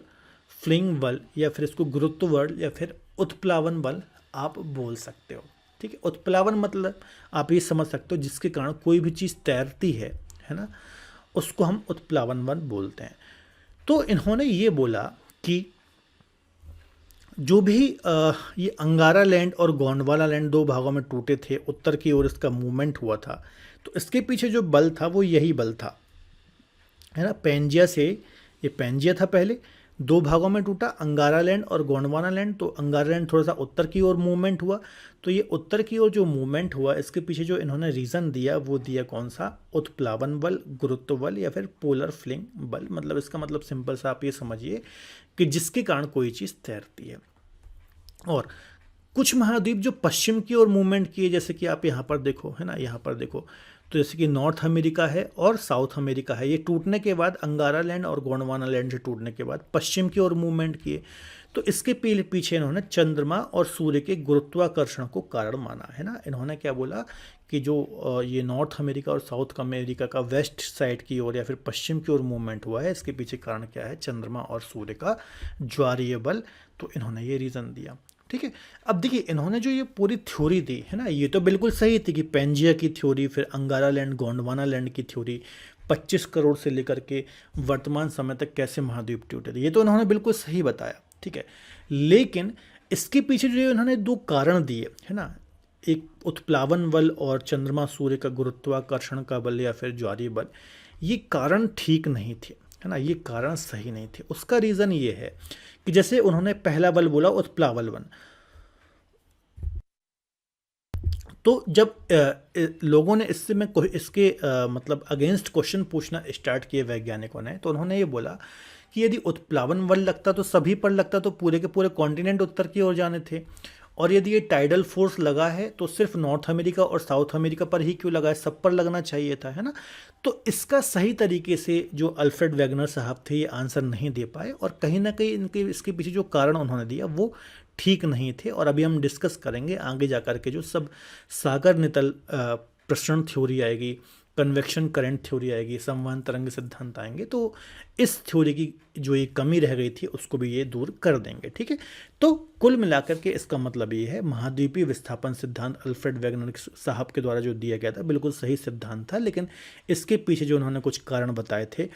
फ्लिंग बल या फिर इसको गुरुत्व बल या फिर उत्प्लावन बल आप बोल सकते हो, ठीक है। उत्प्लावन मतलब आप ये समझ सकते हो जिसके कारण कोई भी चीज़ तैरती है ना, उसको हम उत्प्लावन बल बोलते हैं। तो इन्होंने ये बोला कि जो भी ये अंगारा लैंड और गोंडवाना लैंड 2 भागों में टूटे थे, उत्तर की ओर इसका मूवमेंट हुआ था, तो इसके पीछे जो बल था वो यही बल था, है ना। पेंजिया से, ये पेंजिया था पहले, 2 भागों में टूटा, अंगारा लैंड और गोंडवाना लैंड। तो अंगारा लैंड थोड़ा सा उत्तर की ओर मूवमेंट हुआ, तो ये उत्तर की ओर जो मूवमेंट हुआ इसके पीछे जो इन्होंने रीज़न दिया वो दिया कौन सा? उत्प्लावन बल, गुरुत्व बल या फिर पोलर फ्लिंग बल। मतलब इसका मतलब सिंपल सा आप ये समझिए कि जिसके कारण कोई चीज़ तैरती है। और कुछ महाद्वीप जो पश्चिम की ओर मूवमेंट किए, जैसे कि आप यहाँ पर देखो, है ना, यहाँ पर देखो, तो जैसे कि नॉर्थ अमेरिका है और साउथ अमेरिका है, ये टूटने के बाद अंगारा लैंड और गोंडवाना लैंड से टूटने के बाद पश्चिम की ओर मूवमेंट किए। तो इसके पीछे इन्होंने चंद्रमा और सूर्य के गुरुत्वाकर्षण को कारण माना, है ना। इन्होंने क्या बोला कि जो ये नॉर्थ अमेरिका और साउथ अमेरिका का वेस्ट साइड की ओर या फिर पश्चिम की ओर मूवमेंट हुआ है, इसके पीछे कारण क्या है? चंद्रमा और सूर्य का ज्वारीय बल। तो इन्होंने ये रीज़न दिया, ठीक है। अब देखिए इन्होंने जो ये पूरी थ्योरी दी है ना, ये तो बिल्कुल सही थी कि पेंजिया की थ्योरी, फिर अंगारा लैंड, गोंडवाना लैंड की थ्योरी, 25 करोड़ से लेकर के वर्तमान समय तक कैसे महाद्वीप टूटे थे, ये तो इन्होंने बिल्कुल सही बताया, ठीक है। लेकिन इसके पीछे जो इन्होंने 2 कारण दिए, है ना, एक उत्प्लावन बल और चंद्रमा सूर्य का गुरुत्वाकर्षण का बल या फिर ज्वारीय बल, ये कारण ठीक नहीं थे, है ना, ये कारण सही नहीं थे। उसका रीज़न ये है कि जैसे उन्होंने पहला बल बोला उत्प्लावन बल, तो जब लोगों ने इससे में इसके मतलब अगेंस्ट क्वेश्चन पूछना स्टार्ट किए वैज्ञानिकों ने, तो उन्होंने ये बोला कि यदि उत्प्लावन बल लगता तो सभी पर लगता तो पूरे के पूरे कॉन्टिनेंट उत्तर की ओर जाने थे, और यदि ये टाइडल फोर्स लगा है तो सिर्फ नॉर्थ अमेरिका और साउथ अमेरिका पर ही क्यों लगा है, सब पर लगना चाहिए था, है ना। तो इसका सही तरीके से जो अल्फ्रेड वेगनर साहब थे ये आंसर नहीं दे पाए, और कहीं ना कहीं इनके इसके पीछे जो कारण उन्होंने दिया वो ठीक नहीं थे। और अभी हम डिस्कस करेंगे आगे जा कर के जो सब सागर नितल प्रसरण थ्योरी आएगी, कन्वेक्शन करंट थ्योरी आएगी, संवहन तरंग सिद्धांत आएंगे, तो इस थ्योरी की जो ये कमी रह गई थी उसको भी ये दूर कर देंगे, ठीक है। तो कुल मिलाकर के इसका मतलब ये है, महाद्वीपीय विस्थापन सिद्धांत अल्फ्रेड वेगनर साहब के द्वारा जो दिया गया था बिल्कुल सही सिद्धांत था, लेकिन इसके पीछे जो उन्होंने कुछ कारण बताए थे,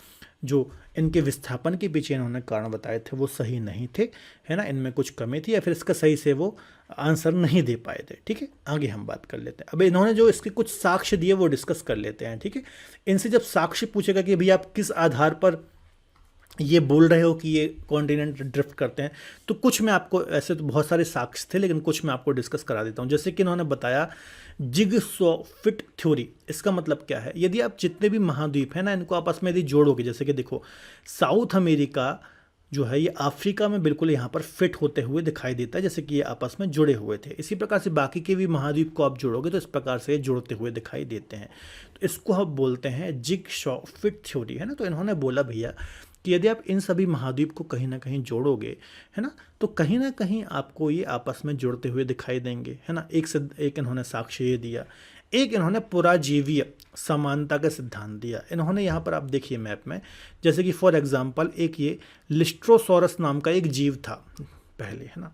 जो इनके विस्थापन के पीछे इन्होंने कारण बताए थे वो सही नहीं थे, है ना। इनमें कुछ कमी थी या फिर इसका सही से वो आंसर नहीं दे पाए थे, ठीक है। आगे हम बात कर लेते हैं। अब इन्होंने जो इसके कुछ साक्ष्य दिए वो डिस्कस कर लेते हैं, ठीक है। इनसे जब साक्ष्य पूछेगा कि भैया आप किस आधार पर ये बोल रहे हो कि ये कॉन्टिनेंट ड्रिफ्ट करते हैं, तो कुछ मैं आपको, ऐसे तो बहुत सारे साक्ष्य थे लेकिन कुछ मैं आपको डिस्कस करा देता हूँ। जैसे कि इन्होंने बताया जिगसॉ फिट थ्योरी। इसका मतलब क्या है, यदि आप जितने भी महाद्वीप हैं ना इनको आपस में यदि जोड़ोगे, जैसे कि देखो साउथ अमेरिका जो है ये अफ्रीका में बिल्कुल यहाँ पर फिट होते हुए दिखाई देता है, जैसे कि ये आपस में जुड़े हुए थे। इसी प्रकार से बाकी के भी महाद्वीप को आप जोड़ोगे तो इस प्रकार से ये जुड़ते हुए दिखाई देते हैं। तो इसको हम बोलते हैं जिगसॉ फिट थ्योरी, है ना। तो इन्होंने बोला भैया कि यदि आप इन सभी महाद्वीप को कहीं ना कहीं जोड़ोगे, है ना, तो कहीं ना कहीं आपको ये आपस में जुड़ते हुए दिखाई देंगे, है ना। एक इन्होंने साक्ष्य ये दिया। एक इन्होंने पुराजीवीय समानता का सिद्धांत दिया। इन्होंने यहाँ पर आप देखिए मैप में, जैसे कि फॉर एग्जांपल एक ये लिस्ट्रोसॉरस नाम का एक जीव था पहले, है ना।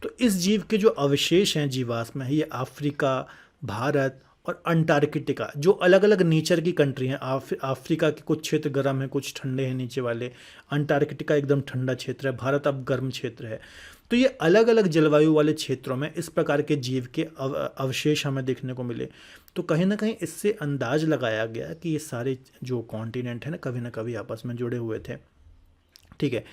तो इस जीव के जो अवशेष हैं जीवाश्म है, ये अफ्रीका, भारत और अंटार्कटिका, जो अलग अलग नेचर की कंट्री हैं। अफ्रीका के कुछ क्षेत्र गर्म है, कुछ ठंडे हैं नीचे वाले, अंटार्कटिका एकदम ठंडा क्षेत्र है, भारत अब गर्म क्षेत्र है। तो ये अलग अलग जलवायु वाले क्षेत्रों में इस प्रकार के जीव के अवशेष हमें देखने को मिले। तो कहीं ना कहीं इससे अंदाज लगाया गया कि ये सारे जो कॉन्टिनेंट है ना कभी आपस में जुड़े हुए थे, ठीक है।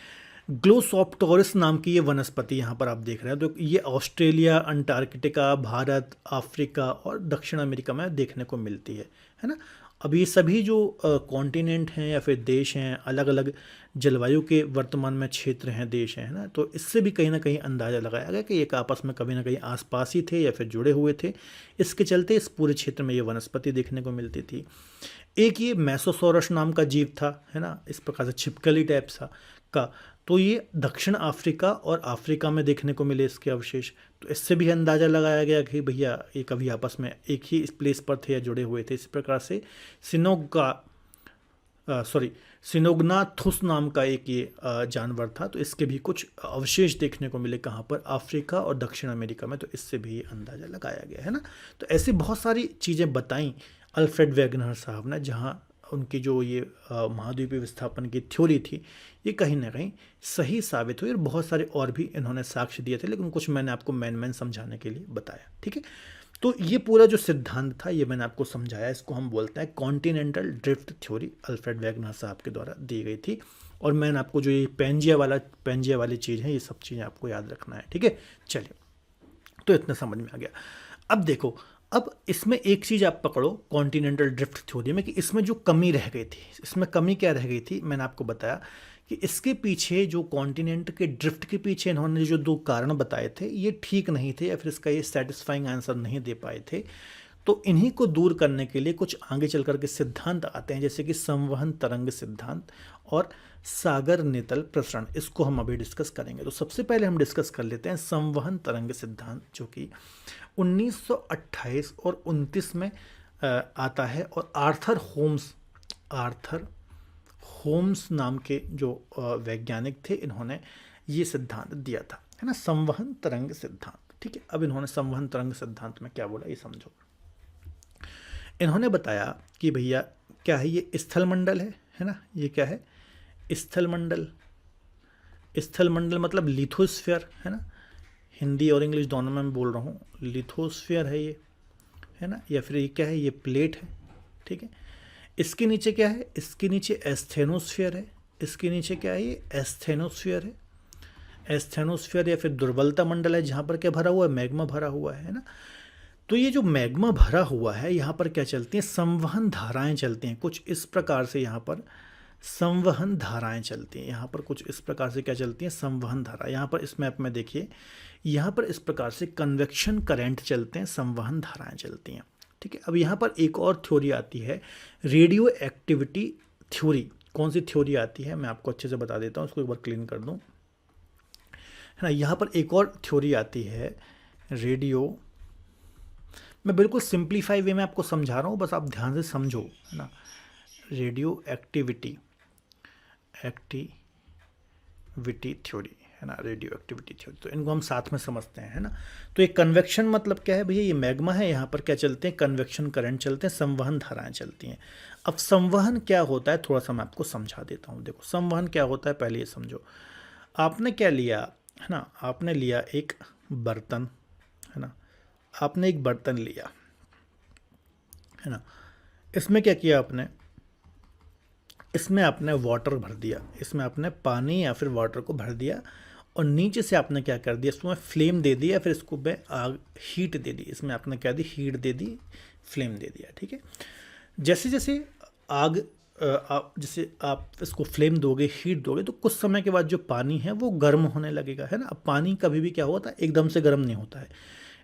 ग्लोसोप्टोरस नाम की ये वनस्पति यहाँ पर आप देख रहे हैं, तो ये ऑस्ट्रेलिया, अंटार्कटिका, भारत, अफ्रीका और दक्षिण अमेरिका में देखने को मिलती है ना। अब ये सभी जो कॉन्टिनेंट हैं या फिर देश हैं, अलग अलग जलवायु के वर्तमान में क्षेत्र हैं, देश हैं, है ना। तो इससे भी कहीं ना कहीं अंदाज़ा लगाया गया कि एक आपस में कभी ना कहीं आसपास ही थे या फिर जुड़े हुए थे। इसके चलते इस पूरे क्षेत्र में ये वनस्पति देखने को मिलती थी। एक ये मेसोसोरस नाम का जीव था, है ना, इस प्रकार से छिपकली टाइप सा का। तो ये दक्षिण अफ्रीका और अफ्रीका में देखने को मिले इसके अवशेष। तो इससे भी अंदाज़ा लगाया गया कि भैया ये कभी आपस में एक ही प्लेस पर थे या जुड़े हुए थे। इस प्रकार से सिनोग्नाथुस नाम का एक ये जानवर था, तो इसके भी कुछ अवशेष देखने को मिले कहाँ पर, अफ्रीका और दक्षिण अमेरिका में। तो इससे भी अंदाज़ा लगाया गया, है ना। तो ऐसी बहुत सारी चीज़ें बताई अल्फ्रेड वेगनर साहब ने, जहाँ उनकी जो ये महाद्वीपीय विस्थापन की थ्योरी थी ये कहीं ना कहीं सही साबित हुई। और बहुत सारे और भी इन्होंने साक्ष्य दिए थे, लेकिन कुछ मैंने आपको मेन समझाने के लिए बताया, ठीक है। तो ये पूरा जो सिद्धांत था ये मैंने आपको समझाया। इसको हम बोलते हैं continental drift theory, Alfred Wegener साहब के द्वारा दी गई थी। और मैंने आपको जो ये पेंजिया वाली चीज़ है, ये सब चीज़ें आपको याद रखना है, ठीक है। चलिए, तो इतना समझ में आ गया। अब देखो, अब इसमें एक चीज़ आप पकड़ो कॉन्टिनेंटल ड्रिफ्ट थ्योरी में, कि इसमें जो कमी रह गई थी, इसमें कमी क्या रह गई थी, मैंने आपको बताया कि इसके पीछे जो कॉन्टिनेंट के ड्रिफ्ट के पीछे इन्होंने जो दो कारण बताए थे ये ठीक नहीं थे, या फिर इसका ये सेटिस्फाइंग आंसर नहीं दे पाए थे। तो इन्हीं को दूर करने के लिए कुछ आगे चल करके सिद्धांत आते हैं, जैसे कि संवहन तरंग सिद्धांत और सागर नितल प्रसरण। इसको हम अभी डिस्कस करेंगे। तो सबसे पहले हम डिस्कस कर लेते हैं संवहन तरंग सिद्धांत, जो कि 1928 और 29 में आता है। और आर्थर होम्स नाम के जो वैज्ञानिक थे, इन्होंने ये सिद्धांत दिया था, है ना, संवहन तरंग सिद्धांत, ठीक है। अब इन्होंने संवहन तरंग सिद्धांत में क्या बोला ये समझो। इन्होंने बताया कि भैया क्या है, ये स्थलमंडल है ना, ये क्या है, स्थलमंडल मतलब लिथोस्फीयर, है ना। हिंदी और इंग्लिश दोनों में मैं बोल रहा हूँ, लिथोस्फीयर है ये, है ना। या फिर ये क्या है, ये प्लेट है, ठीक है। इसके नीचे क्या है, इसके नीचे एस्थेनोस्फीयर है। इसके नीचे क्या है, ये एस्थेनोस्फीयर है। एस्थेनोस्फीयर या फिर दुर्बलता मंडल है, जहाँ पर क्या भरा हुआ है, मैग्मा भरा हुआ है ना। तो ये जो मैग्मा भरा हुआ है, यहाँ पर क्या चलती हैं, संवहन धाराएं चलती हैं कुछ इस प्रकार से। यहाँ पर संवहन धाराएं चलती हैं। यहाँ पर कुछ इस प्रकार से क्या चलती हैं, संवहन धारा। यहाँ पर इस मैप में देखिए, यहाँ पर इस प्रकार से कन्वेक्शन करंट चलते हैं, संवहन धाराएं चलती हैं। ठीक है, अब यहाँ पर एक और थ्योरी आती है, रेडियो एक्टिविटी थ्योरी। कौन सी थ्योरी आती है मैं आपको अच्छे से बता देता हूँ, उसको एक बार क्लीन कर दूँ, है ना। यहाँ पर एक और थ्योरी आती है रेडियो, मैं बिल्कुल सिंप्लीफाई वे में आपको समझा रहा हूँ, बस आप ध्यान से समझो, है ना। रेडियो एक्टिविटी थ्योरी, है ना, रेडियो एक्टिविटी थ्योरी, तो इनको हम साथ में समझते हैं, है ना। तो ये कन्वेक्शन मतलब क्या है भैया, ये मैग्मा है, यहाँ पर क्या चलते हैं, कन्वेक्शन करंट चलते हैं, संवहन धाराएं चलती हैं। अब संवहन क्या होता है थोड़ा सा मैं आपको समझा देता हूँ। देखो संवहन क्या होता है पहले ये समझो। आपने क्या लिया, है ना, आपने लिया एक बर्तन, है ना, आपने एक बर्तन लिया, है ना, इसमें क्या किया आपने, इसमें आपने वाटर भर दिया, इसमें आपने पानी या फिर वाटर को भर दिया, और नीचे से आपने क्या कर दिया, इसमें फ्लेम दे दिया, फिर इसको में आग हीट दे दी, इसमें आपने क्या दी, हीट दे दी, फ्लेम दे दिया। ठीक है, जैसे जैसे आग जैसे आप इसको फ्लेम दोगे, हीट दोगे, तो कुछ समय के बाद जो पानी है वो गर्म होने लगेगा, है ना। अब पानी कभी भी क्या होता है, एकदम से गर्म नहीं होता है,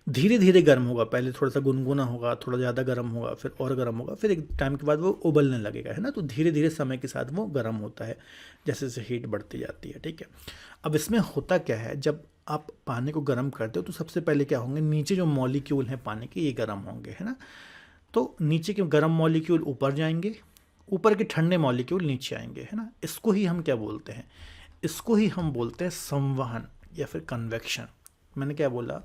धीरे धीरे गर्म होगा। पहले थोड़ा सा गुनगुना होगा, थोड़ा ज़्यादा गर्म होगा, फिर और गर्म होगा, फिर एक टाइम के बाद वो उबलने लगेगा, है ना। तो धीरे धीरे समय के साथ वो गर्म होता है, जैसे जैसे हीट बढ़ती जाती है। ठीक है, अब इसमें होता क्या है, जब आप पानी को गर्म करते हो तो सबसे पहले क्या होंगे, नीचे जो मॉलिक्यूल हैं पानी के ये गर्म होंगे, है ना। तो नीचे के गर्म मॉलिक्यूल ऊपर जाएंगे, ऊपर के ठंडे मॉलिक्यूल नीचे आएंगे, है ना। इसको ही हम क्या बोलते हैं, इसको ही हम बोलते हैं संवहन या फिर कन्वेक्शन। मैंने क्या बोला,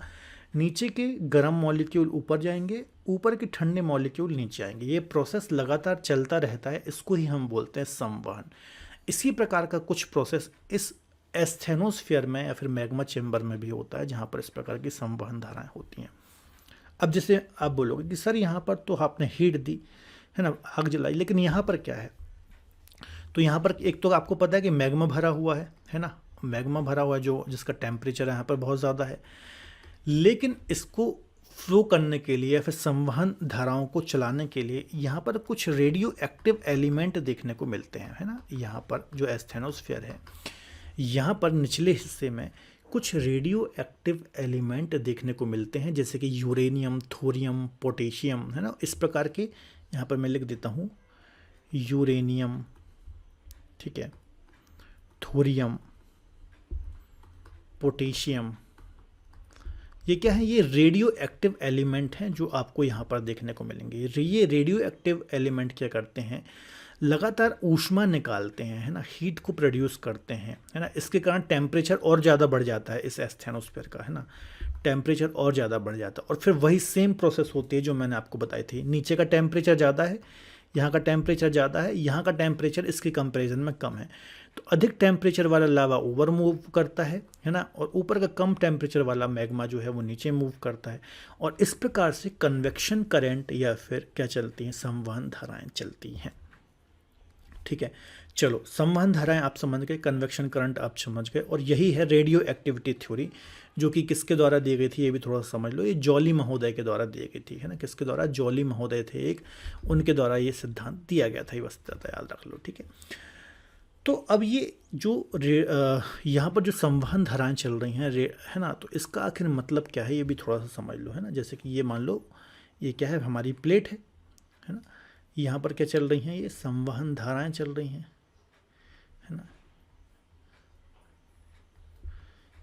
नीचे के गर्म मॉलिक्यूल ऊपर जाएंगे, ऊपर के ठंडे मॉलिक्यूल नीचे आएंगे, ये प्रोसेस लगातार चलता रहता है, इसको ही हम बोलते हैं संवहन। इसी प्रकार का कुछ प्रोसेस इस एस्थेनोस्फीयर में या फिर मैग्मा चेम्बर में भी होता है, जहाँ पर इस प्रकार की संवहन धाराएं होती हैं। अब जैसे आप बोलोगे कि सर यहाँ पर तो आपने हीट दी, है ना, आग जलाई, लेकिन यहाँ पर क्या है, तो यहाँ पर एक तो आपको पता है कि मैग्मा भरा हुआ है ना, मैग्मा भरा हुआ है जो जिसका टेम्परेचर यहाँ पर बहुत ज़्यादा है, लेकिन इसको फ्लो करने के लिए या फिर संवहन धाराओं को चलाने के लिए यहाँ पर कुछ रेडियो एक्टिव एलिमेंट देखने को मिलते हैं, है ना। यहाँ पर जो एस्थेनोस्फीयर है, यहाँ पर निचले हिस्से में कुछ रेडियो एक्टिव एलिमेंट देखने को मिलते हैं, जैसे कि यूरेनियम, थोरियम, पोटेशियम, है ना, इस प्रकार के। यहाँ पर मैं लिख देता हूँ यूरेनियम, ठीक है, थोरियम, पोटेशियम, ये क्या है, ये रेडियो एक्टिव एलिमेंट हैं जो आपको यहाँ पर देखने को मिलेंगे। ये रेडियो एक्टिव एलिमेंट क्या करते हैं, लगातार ऊष्मा निकालते हैं, है ना, हीट को प्रोड्यूस करते हैं, है ना। इसके कारण टेम्परेचर और ज़्यादा बढ़ जाता है इस एस्थेनोस्फीयर का, है ना, टेम्परेचर और ज़्यादा बढ़ जाता है। और फिर वही सेम प्रोसेस होती है जो मैंने आपको बताई थी, नीचे का टेम्परेचर ज़्यादा है, यहाँ का टेम्परेचर ज़्यादा है, यहाँ का टेम्परेचर इसके कंपैरिजन में कम है, तो अधिक टेम्परेचर वाला लावा ऊपर मूव करता है ना, और ऊपर का कम टेम्परेचर वाला मैग्मा जो है वो नीचे मूव करता है। और इस प्रकार से कन्वेक्शन करंट या फिर क्या चलती हैं, संवहन धाराएं चलती हैं। ठीक है, चलो संवहन धाराएं आप समझ गए, कन्वेक्शन करंट आप समझ गए, और यही है रेडियो एक्टिविटी थ्योरी, जो कि किसके द्वारा दी गई थी ये भी थोड़ा सा समझ लो। ये जॉली महोदय के द्वारा दी गई थी, है ना, किसके द्वारा, जॉली महोदय थे एक, उनके द्वारा ये सिद्धांत दिया गया था, ये बस याद रख लो। ठीक है, तो अब ये जो यहाँ पर जो संवहन धाराएं चल रही हैं, है ना, तो इसका आखिर मतलब क्या है ये भी थोड़ा सा समझ लो, है ना। जैसे कि ये मान लो ये क्या है, हमारी प्लेट है ना, यहाँ पर क्या चल रही हैं, ये संवहन धाराएं चल रही हैं, है ना,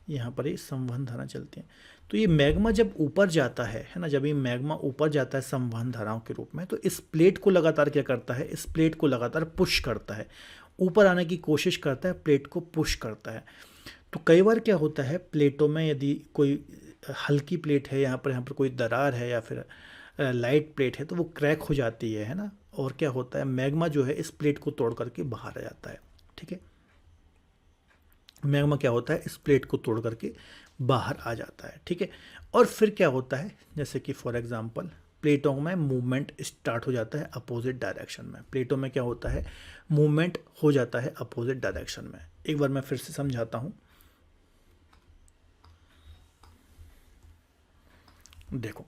यहाँ पर ये संवहन धारा चलती हैं। तो ये मैग्मा जब ऊपर जाता है ना, जब ये मैग्मा ऊपर जाता है संवहन धाराओं के रूप में, तो इस प्लेट को लगातार क्या करता है, इस प्लेट को लगातार पुश करता है, ऊपर आने की कोशिश करता है, प्लेट को पुश करता है। तो कई बार क्या होता है, प्लेटों में यदि कोई हल्की प्लेट है, यहाँ पर कोई दरार है या फिर लाइट प्लेट है, तो वो क्रैक हो जाती है ना, और क्या होता है, मैग्मा जो है इस प्लेट को तोड़ करके बाहर आ जाता है। ठीक है, मैग्मा क्या होता है, इस प्लेट को तोड़ करके बाहर आ जाता है। ठीक है, और फिर क्या होता है, जैसे कि फॉर एग्जांपल प्लेटों में मूवमेंट स्टार्ट हो जाता है अपोजिट डायरेक्शन में, प्लेटों में क्या होता है, मूवमेंट हो जाता है अपोजिट डायरेक्शन में। एक बार मैं फिर से समझाता हूँ, देखो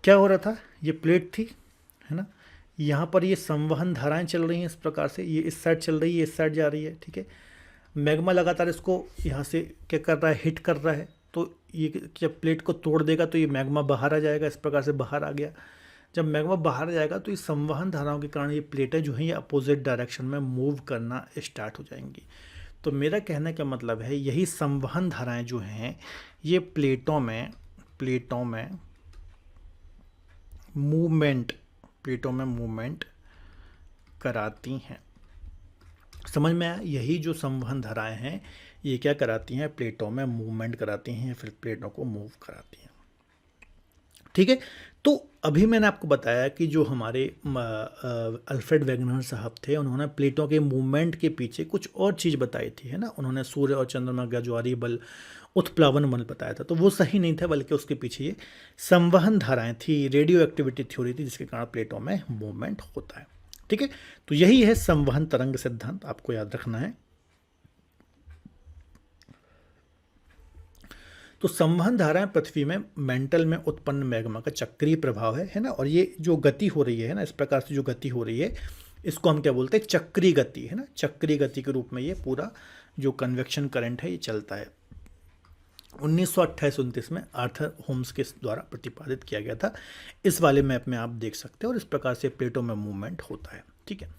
क्या हो रहा था, ये प्लेट थी, है ना, यहाँ पर ये संवहन धाराएं चल रही हैं इस प्रकार से, ये इस साइड चल रही है, इस साइड जा रही है, ठीक है। मैग्मा लगातार इसको यहाँ से क्या कर रहा है, हिट कर रहा है, तो ये जब प्लेट को तोड़ देगा तो ये मैग्मा बाहर आ जाएगा, इस प्रकार से बाहर आ गया। जब मैग्मा बाहर आ जाएगा तो ये संवहन धाराओं के कारण ये प्लेटें जो हैं ये अपोजिट डायरेक्शन में मूव करना स्टार्ट हो जाएंगी। तो मेरा कहने का मतलब है यही संवहन धाराएं जो हैं ये प्लेटों में मूवमेंट कराती हैं। समझ में आया? यही जो संवहन धाराएं हैं ये क्या कराती हैं, प्लेटों में मूवमेंट कराती हैं, फिर प्लेटों को मूव कराती हैं, ठीक है। तो अभी मैंने आपको बताया कि जो हमारे अल्फ्रेड वेगनर साहब थे, उन्होंने प्लेटों के मूवमेंट के पीछे कुछ और चीज़ बताई थी, है ना। उन्होंने सूर्य और चंद्रमा का ज्वारीय बल, उत्प्लावन बल बताया था, तो वो सही नहीं था, बल्कि उसके पीछे ये संवहन धाराएं थी, रेडियो एक्टिविटी थ्योरी थी, जिसके कारण प्लेटों में मूवमेंट होता है, ठीक है। तो यही है संवहन तरंग सिद्धांत, आपको याद रखना है। तो संवहन धाराएं पृथ्वी में मेंटल में उत्पन्न मैग्मा का चक्रीय प्रभाव है ना। और ये जो गति हो रही है ना, इस प्रकार से जो गति हो रही है इसको हम क्या बोलते हैं, चक्रीय गति, है ना। चक्रीय गति के रूप में ये पूरा जो कन्वेक्शन करंट है ये चलता है। 1928-29 में आर्थर होम्स के द्वारा प्रतिपादित किया गया था। इस वाले मैप में आप देख सकते हो, और इस प्रकार से प्लेटों में मूवमेंट होता है, ठीक है।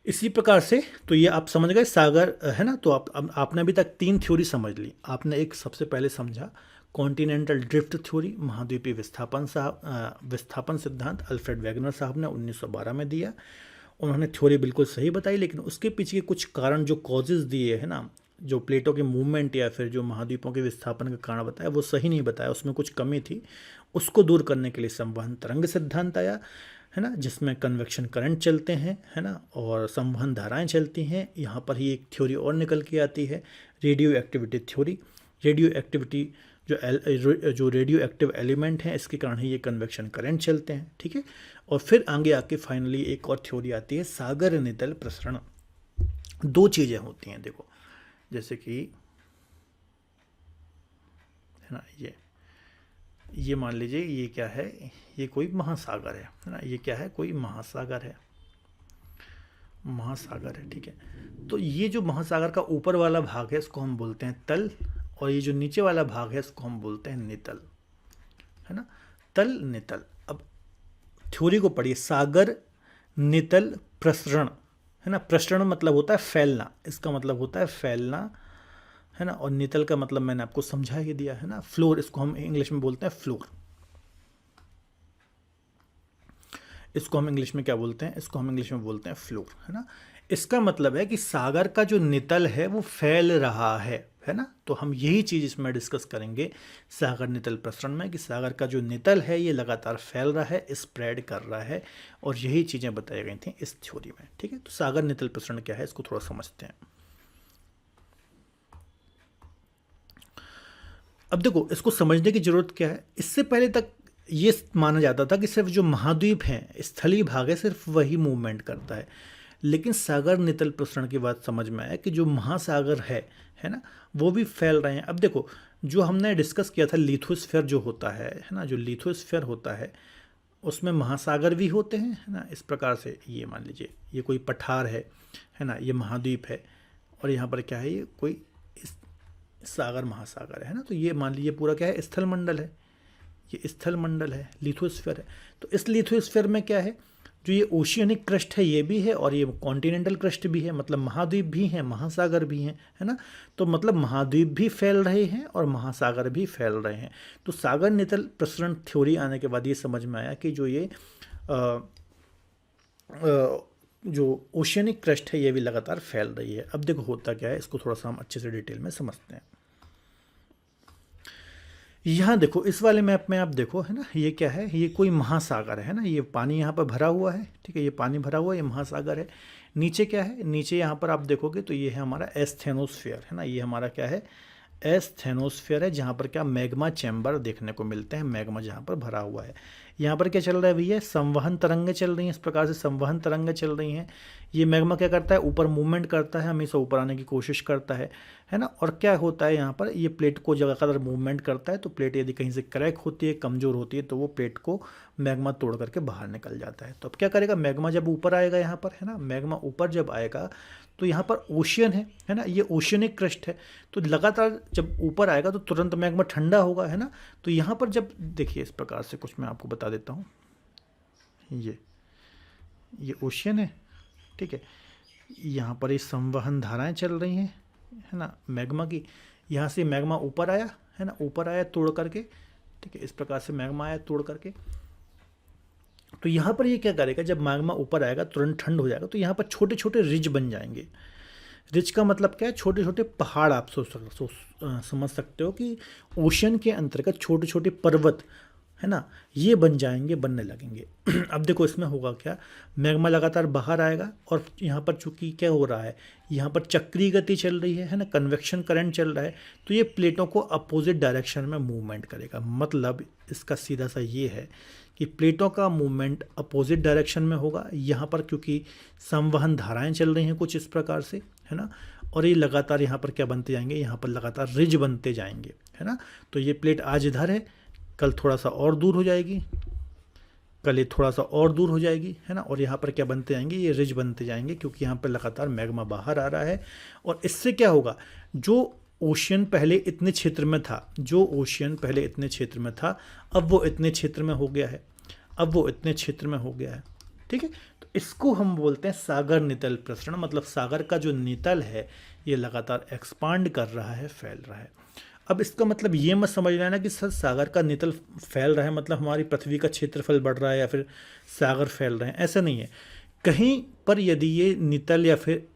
इसी प्रकार से तो ये आप समझ गए सागर, है ना। तो आपने अभी तक 3 थ्योरी समझ ली। आपने एक सबसे पहले समझा कॉन्टिनेंटल ड्रिफ्ट थ्योरी, महाद्वीपीय विस्थापन सिद्धांत अल्फ्रेड वेगनर साहब ने 1912 में दिया। उन्होंने थ्योरी बिल्कुल सही बताई, लेकिन उसके पीछे के कुछ कारण जो कॉजेज दिए है ना, जो प्लेटों के मूवमेंट या फिर जो महाद्वीपों के विस्थापन का कारण बताया, वो सही नहीं बताया, उसमें कुछ कमी थी। उसको दूर करने के लिए संवहन तरंग सिद्धांत आया, है ना, जिसमें कन्वेक्शन करंट चलते हैं, है ना, और संवहन धाराएं चलती हैं। यहाँ पर ही एक थ्योरी और निकल के आती है, radio activity theory. Radio activity जो रेडियो एक्टिव एलिमेंट हैं, इसके कारण ही ये कन्वेक्शन करंट चलते हैं, ठीक है। और फिर आगे आके फाइनली एक और थ्योरी आती है सागर नितल प्रसरण। 2 चीज़ें होती हैं, देखो, जैसे कि, है ना, ये मान लीजिए ये क्या है, ये कोई महासागर है ना, ये क्या है, कोई महासागर है, ठीक है। तो ये जो महासागर का ऊपर वाला भाग है इसको हम बोलते हैं तल, और ये जो नीचे वाला भाग है इसको हम बोलते हैं नितल, है ना, तल नितल। अब थ्योरी को पढ़िए, सागर नितल प्रसरण, है ना। प्रसरण मतलब होता है फैलना, इसका मतलब होता है फैलना, है ना। और नितल का मतलब मैंने आपको समझा ही दिया, है ना, फ्लोर। इसको हम इंग्लिश में बोलते हैं फ्लोर। इसको हम इंग्लिश में क्या बोलते हैं, इसको हम इंग्लिश में बोलते हैं फ्लोर, है ना। इसका मतलब है कि सागर का जो नितल है वो फैल रहा है ना। तो हम यही चीज़ इसमें डिस्कस करेंगे सागर नितल प्रसरण में, कि सागर का जो नितल है ये लगातार फैल रहा है, स्प्रेड कर रहा है, और यही चीज़ें बताई गई थी इस थ्योरी में, ठीक है। तो सागर नितल प्रसरण क्या है, इसको थोड़ा समझते हैं। अब देखो, इसको समझने की जरूरत क्या है। इससे पहले तक ये माना जाता था कि सिर्फ जो महाद्वीप हैं, स्थलीय भाग है, सिर्फ वही मूवमेंट करता है। लेकिन सागर नितल प्रसरण की बात समझ में आया कि जो महासागर है ना, वो भी फैल रहे हैं। अब देखो, जो हमने डिस्कस किया था लिथोस्फीयर जो होता है ना, जो लिथोस्फीयर होता है उसमें महासागर भी होते हैं, है ना। इस प्रकार से ये मान लीजिए ये कोई पठार है ना, ये महाद्वीप है, और यहाँ पर क्या है, ये कोई सागर महासागर है ना। तो ये मान लीजिए पूरा क्या है, स्थल मंडल है, ये स्थल मंडल है, लिथोस्फीयर है। तो इस लिथोस्फीयर में क्या है, जो ये ओशियनिक क्रस्ट है ये भी है, और ये कॉन्टिनेंटल क्रस्ट भी है, मतलब महाद्वीप भी हैं, महासागर भी हैं, है ना। तो मतलब महाद्वीप भी फैल रहे हैं और महासागर भी फैल रहे हैं। तो सागर नितल प्रसरण थ्योरी आने के बाद ये समझ में आया कि जो ये जो ओशियनिक क्रस्ट है ये भी लगातार फैल रही है। अब देखो होता क्या है, इसको थोड़ा सा हम अच्छे से डिटेल में समझते हैं। यहाँ देखो, इस वाले मैप में आप देखो, है ना, ये क्या है, ये कोई महासागर है ना, ये पानी यहाँ पर भरा हुआ है, ठीक है, ये पानी भरा हुआ है, ये महासागर है। नीचे क्या है, नीचे यहाँ पर आप देखोगे तो ये है हमारा एस्थेनोस्फीयर, है ना, ये हमारा क्या है, एस्थेनोस्फीयर है, जहाँ पर क्या मैग्मा चैम्बर देखने को मिलते हैं, मैग्मा जहाँ पर भरा हुआ है। यहाँ पर क्या चल रहा है भैया, संवहन तरंगें चल रही हैं, इस प्रकार से संवहन तरंगें चल रही हैं। ये मैग्मा क्या करता है, ऊपर मूवमेंट करता है, हमेशा ऊपर आने की कोशिश करता है, है ना। और क्या होता है यहाँ पर, ये प्लेट को जब अगर मूवमेंट करता है तो प्लेट यदि कहीं से क्रैक होती है, कमज़ोर होती है, तो वो प्लेट को मैग्मा तोड़ करके बाहर निकल जाता है। तो अब क्या करेगा, मैग्मा जब ऊपर आएगा यहाँ पर, है ना, मैग्मा ऊपर जब आएगा तो यहाँ पर ओशियन है ना, ये ओशियनिक क्रस्ट है। तो लगातार जब ऊपर आएगा तो तुरंत मैग्मा ठंडा होगा, है ना। तो यहाँ पर जब देखिए इस प्रकार से कुछ मैं आपको बता देता हूँ, ये ओशियन है, ठीक है। यहाँ पर ये संवहन धाराएं चल रही हैं, है ना, मैग्मा की। यहाँ से मैग्मा ऊपर आया, है ना, ऊपर आया तोड़ करके, ठीक है, इस प्रकार से मैग्मा आया तोड़ करके। तो यहाँ पर ये क्या करेगा, जब मैग्मा ऊपर आएगा तुरंत ठंड हो जाएगा, तो यहाँ पर छोटे छोटे रिज बन जाएंगे। रिज का मतलब क्या है, छोटे छोटे पहाड़। आप समझ सकते हो कि ओशन के अंतर्गत छोटे छोटे पर्वत, है ना, ये बन जाएंगे, बनने लगेंगे। अब देखो इसमें होगा क्या, मैग्मा लगातार बाहर आएगा और यहाँ पर चूंकि क्या हो रहा है, यहाँ पर चक्रीय गति चल रही है ना, कन्वेक्शन करंट चल रहा है, तो ये प्लेटों को अपोजिट डायरेक्शन में मूवमेंट करेगा। मतलब इसका सीधा सा ये है कि प्लेटों का मूवमेंट अपोजिट डायरेक्शन में होगा। यहाँ पर क्योंकि संवहन धाराएं चल रही हैं कुछ इस प्रकार से, है ना, और ये लगातार यहाँ पर क्या बनते जाएंगे, यहाँ पर लगातार रिज बनते जाएंगे, है ना। तो ये प्लेट आज इधर है, कल थोड़ा सा और दूर हो जाएगी, कल ये थोड़ा सा और दूर हो जाएगी, है ना, और यहाँ पर क्या बनते जाएंगे, ये रिज बनते जाएंगे, क्योंकि यहाँ पर लगातार मैग्मा बाहर आ रहा है। और इससे क्या होगा, जो ओशियन पहले इतने क्षेत्र में था, जो ओशियन पहले इतने क्षेत्र में था, अब वो इतने क्षेत्र में हो गया है, अब वो इतने क्षेत्र में हो गया है, ठीक है। तो इसको हम बोलते हैं सागर नितल प्रसरण। मतलब सागर का जो नितल है ये लगातार एक्सपांड कर रहा है, फैल रहा है। अब इसका मतलब ये मत समझ लेना कि सर सागर का नितल फैल रहा है मतलब हमारी पृथ्वी का क्षेत्रफल बढ़ रहा है या फिर सागर फैल रहे हैं, ऐसा नहीं है। कहीं पर यदि ये नितल या फिर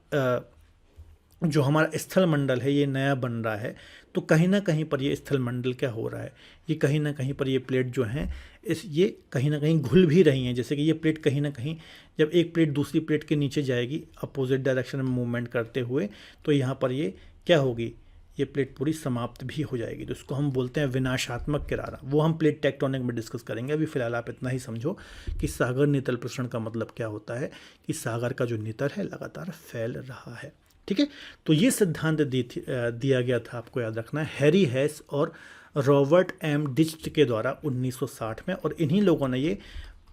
जो हमारा स्थल मंडल है ये नया बन रहा है, तो कहीं ना कहीं पर ये स्थल मंडल क्या हो रहा है, ये कहीं ना कहीं पर ये प्लेट जो हैं ये कहीं ना कहीं घुल भी रही हैं। जैसे कि ये प्लेट कहीं ना कहीं जब एक प्लेट दूसरी प्लेट के नीचे जाएगी अपोजिट डायरेक्शन में मूवमेंट करते हुए, तो यहाँ पर ये क्या होगी, ये प्लेट पूरी समाप्त भी हो जाएगी। तो इसको हम बोलते हैं विनाशात्मक किनारा। वो हम प्लेट टेक्टोनिक में डिस्कस करेंगे। अभी फिलहाल आप इतना ही समझो कि सागर नितल प्रसरण का मतलब क्या होता है, कि सागर का जो नितल है लगातार फैल रहा है, ठीक है। तो ये सिद्धांत दिया गया था, आपको याद रखना है, हैरी हेस और रॉबर्ट एम डिस्ट के द्वारा 1960 में। और इन्हीं लोगों ने ये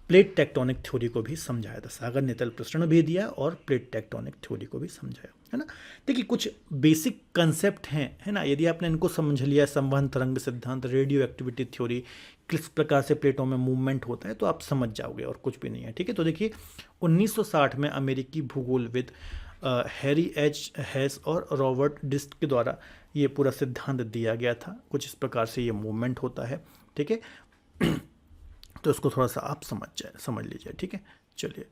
प्लेट टेक्टोनिक थ्योरी को भी समझाया था। सागर नितल प्रसरण भी दिया और प्लेट टेक्टोनिक थ्योरी को भी समझाया, है ना। देखिए कुछ बेसिक कंसेप्ट हैं, है ना, यदि आपने इनको समझ लिया, संवहन तरंग सिद्धांत, रेडियो एक्टिविटी थ्योरी, किस प्रकार से प्लेटों में मूवमेंट होता है, तो आप समझ जाओगे और कुछ भी नहीं है, ठीक है। तो देखिए 1960 में अमेरिकी भूगोलविद हैरी एच हेस और रॉबर्ट डिस्ट के द्वारा ये पूरा सिद्धांत दिया गया था। कुछ इस प्रकार से ये मूवमेंट होता है, ठीक है। तो इसको थोड़ा सा आप समझ लीजिए, ठीक है। चलिए,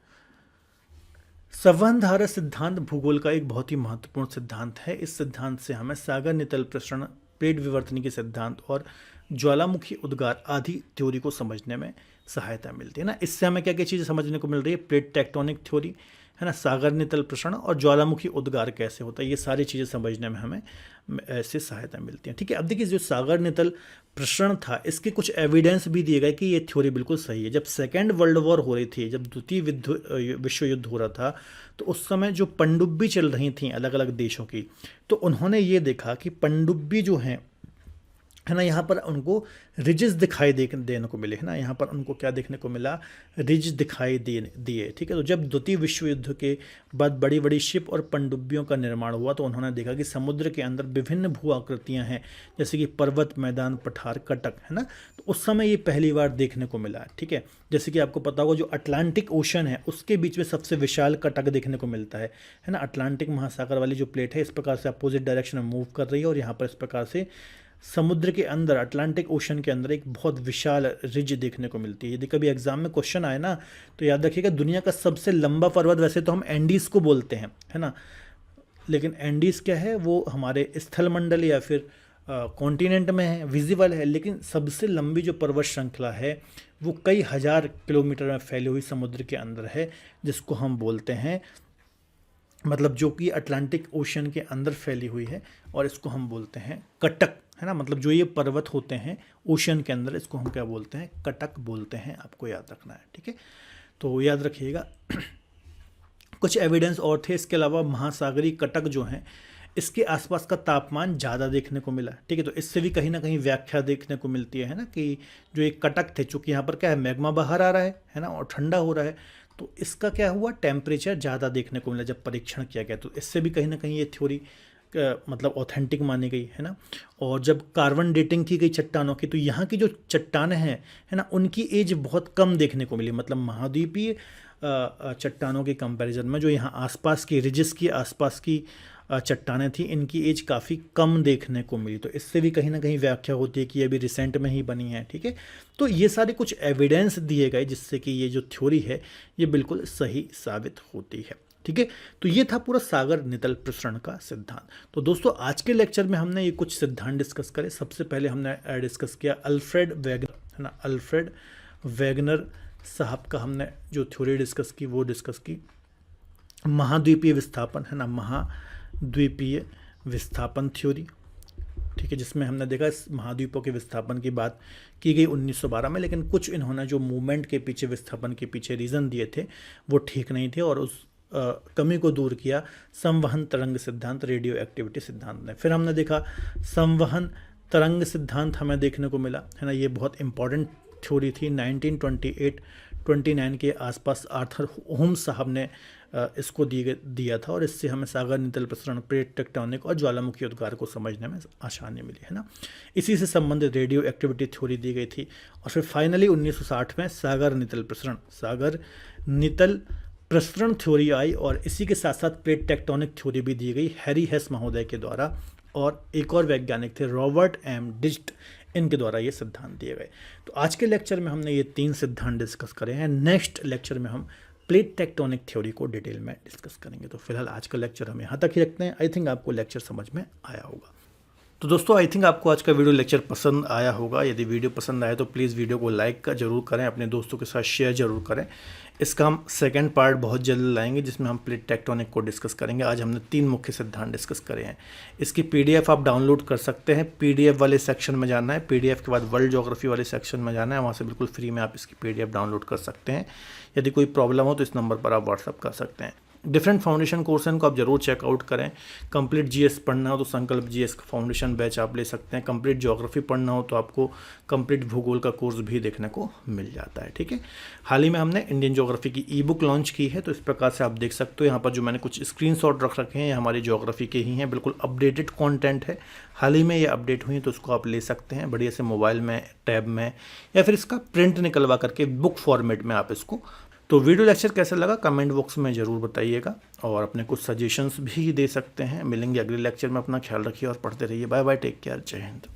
संवहन धारा सिद्धांत भूगोल का एक बहुत ही महत्वपूर्ण सिद्धांत है। इस सिद्धांत से हमें सागर नितल प्रसरण, प्लेट विवर्तनी के सिद्धांत और ज्वालामुखी उद्गार आदि थ्योरी को समझने में सहायता मिलती है ना। इससे हमें क्या क्या चीज़ें समझने को मिल रही है, प्लेट टेक्टोनिक थ्योरी, है ना, सागर नितल प्रसरण और ज्वालामुखी उद्गार कैसे होता है, ये सारी चीज़ें समझने में हमें ऐसे सहायता मिलती है, ठीक है। अब देखिए जो सागर नितल प्रसरण था, इसके कुछ एविडेंस भी दिए गए कि ये थ्योरी बिल्कुल सही है। जब सेकेंड वर्ल्ड वॉर हो रही थी, जब द्वितीय विश्व युद्ध हो रहा था, तो उस समय जो पनडुब्बी चल रही थी अलग अलग देशों की, तो उन्होंने ये देखा कि पनडुब्बी जो हैं, है ना, यहाँ पर उनको रिजेस दिखाई देने को मिले, है ना, यहाँ पर उनको क्या देखने को मिला, रिज दिखाई दिए, ठीक है। तो जब द्वितीय विश्व युद्ध के बाद बड़ी बड़ी शिप और पनडुब्बियों का निर्माण हुआ, तो उन्होंने देखा कि समुद्र के अंदर विभिन्न भू आकृतियाँ हैं, जैसे कि पर्वत, मैदान, पठार, कटक, है ना। तो उस समय ये पहली बार देखने को मिला, ठीक है। जैसे कि आपको पता होगा जो अटलांटिक ओशन है उसके बीच में सबसे विशाल कटक देखने को मिलता है ना। अटलांटिक महासागर वाली जो प्लेट है इस प्रकार से अपोजिट डायरेक्शन में मूव कर रही है, और यहाँ पर इस प्रकार से समुद्र के अंदर, अटलांटिक ओशन के अंदर एक बहुत विशाल रिज देखने को मिलती है। यदि कभी एग्जाम में क्वेश्चन आए ना, तो याद रखिएगा दुनिया का सबसे लंबा पर्वत वैसे तो हम एंडीज को बोलते हैं, है ना, लेकिन एंडीज क्या है, वो हमारे स्थल मंडल या फिर कॉन्टिनेंट में है, विजिबल है, लेकिन सबसे लंबी जो पर्वत श्रृंखला है वो कई हजार किलोमीटर में फैली हुई समुद्र के अंदर है, जिसको हम बोलते हैं, मतलब जो कि अटलांटिक ओशन के अंदर फैली हुई है, और इसको हम बोलते हैं कटक, है ना। मतलब जो ये पर्वत होते हैं ओशन के अंदर, इसको हम क्या बोलते हैं, कटक बोलते हैं, आपको याद रखना है, ठीक है। तो याद रखिएगा। कुछ एविडेंस और थे इसके अलावा, महासागरी कटक जो हैं इसके आसपास का तापमान ज़्यादा देखने को मिला, ठीक है। तो इससे भी कहीं ना कहीं व्याख्या देखने को मिलती है ना, कि जो एक कटक थे, चूंकि यहाँ पर क्या है, मैग्मा बाहर आ रहा है ना, और ठंडा हो रहा है, तो इसका क्या हुआ, टेम्परेचर ज़्यादा देखने को मिला जब परीक्षण किया गया। तो इससे भी कहीं ना कहीं ये थ्योरी मतलब ऑथेंटिक मानी गई है ना। और जब कार्बन डेटिंग की गई चट्टानों की, तो यहाँ की जो चट्टानें हैं है ना, उनकी एज बहुत कम देखने को मिली, मतलब महाद्वीपीय चट्टानों के कंपैरिजन में जो यहाँ आसपास की रिजिस की आसपास की चट्टानें थी, इनकी एज काफ़ी कम देखने को मिली। तो इससे भी कहीं ना कहीं व्याख्या होती है कि ये अभी रिसेंट में ही बनी है, ठीक है। तो ये सारे कुछ एविडेंस दिए गए जिससे कि ये जो थ्योरी है ये बिल्कुल सही साबित होती है, ठीक है। तो ये था पूरा सागर नितल प्रसरण का सिद्धांत। तो दोस्तों आज के लेक्चर में हमने ये कुछ सिद्धांत डिस्कस करे। सबसे पहले हमने डिस्कस किया अल्फ्रेड वेगनर, है ना, अल्फ्रेड वेगनर साहब का हमने जो थ्योरी डिस्कस की वो डिस्कस की। महाद्वीपीय विस्थापन, है ना, महाद्वीपीय विस्थापन थ्योरी, ठीक है, जिसमें हमने देखा इस महाद्वीपों के विस्थापन की बात की गई 1912 में, लेकिन कुछ इन्होंने जो मूवमेंट के पीछे, विस्थापन के पीछे रीज़न दिए थे वो ठीक नहीं थे, और उस कमी को दूर किया संवहन तरंग सिद्धांत, रेडियो एक्टिविटी सिद्धांत ने। फिर हमने देखा संवहन तरंग सिद्धांत हमें देखने को मिला, है ना, ये बहुत इंपॉर्टेंट थ्योरी थी। 1928-29 के आसपास आर्थर ओम्स साहब ने इसको दिया था, और इससे हमें सागर नितल प्रसरण, प्लेट टेक्टोनिक और ज्वालामुखी उद्गार को समझने में आसानी मिली, है ना। इसी से संबंधित रेडियो एक्टिविटी थ्योरी दी गई थी। और फिर फाइनली 1960 में सागर नितल प्रसरण थ्योरी आई, और इसी के साथ साथ प्लेट टेक्टोनिक थ्योरी भी दी गई हैरी हेस महोदय के द्वारा, और एक और वैज्ञानिक थे रॉबर्ट एम डिस्ट, इनके द्वारा ये सिद्धांत दिए गए। तो आज के लेक्चर में हमने ये 3 सिद्धांत डिस्कस करे हैं। नेक्स्ट लेक्चर में हम प्लेट टेक्टोनिक थ्योरी को डिटेल में डिस्कस करेंगे। तो फिलहाल आज का लेक्चर हम यहाँ तक ही रखते हैं। आई थिंक आपको लेक्चर समझ में आया होगा। तो दोस्तों आई थिंक आपको आज का वीडियो लेक्चर पसंद आया होगा। यदि वीडियो पसंद आए तो प्लीज़ वीडियो को लाइक जरूर करें, अपने दोस्तों के साथ शेयर जरूर करें। इसका हम सेकंड पार्ट बहुत जल्द लाएंगे, जिसमें हम प्लेट टेक्टोनिक को डिस्कस करेंगे। आज हमने 3 मुख्य सिद्धांत डिस्कस करे हैं। इसकी पीडीएफ आप डाउनलोड कर सकते हैं। पीडीएफ वाले सेक्शन में जाना है, पीडीएफ के बाद वर्ल्ड ज्योग्राफी वाले सेक्शन में जाना है, वहाँ से बिल्कुल फ्री में आप इसकी पीडीएफ डाउनलोड कर सकते हैं। यदि कोई प्रॉब्लम हो तो इस नंबर पर आप व्हाट्सअप कर सकते हैं। डिफरेंट फाउंडेशन कोर्स को आप जरूर चेकआउट करें। कंप्लीट जीएस पढ़ना हो तो संकल्प जीएस का फाउंडेशन बैच आप ले सकते हैं। कंप्लीट ज्योग्राफी पढ़ना हो तो आपको कंप्लीट भूगोल का कोर्स भी देखने को मिल जाता है, ठीक है। हाल ही में हमने इंडियन ज्योग्राफी की ई बुक लॉन्च की है, तो इस प्रकार से आप देख सकते हो। यहाँ पर जो मैंने कुछ स्क्रीनशॉट रख रखे हैं, ये हमारी ज्योग्राफी के ही हैं, बिल्कुल अपडेटेड कंटेंट है। हाल ही में ये अपडेट हुई है, तो उसको आप ले सकते हैं बढ़िया से मोबाइल में, टैब में, या फिर इसका प्रिंट निकलवा करके बुक फॉर्मेट में आप इसको। तो वीडियो लेक्चर कैसा लगा कमेंट बॉक्स में ज़रूर बताइएगा, और अपने कुछ सजेशंस भी दे सकते हैं। मिलेंगे अगले लेक्चर में। अपना ख्याल रखिए और पढ़ते रहिए। बाय बाय, टेक केयर, जय हिंद।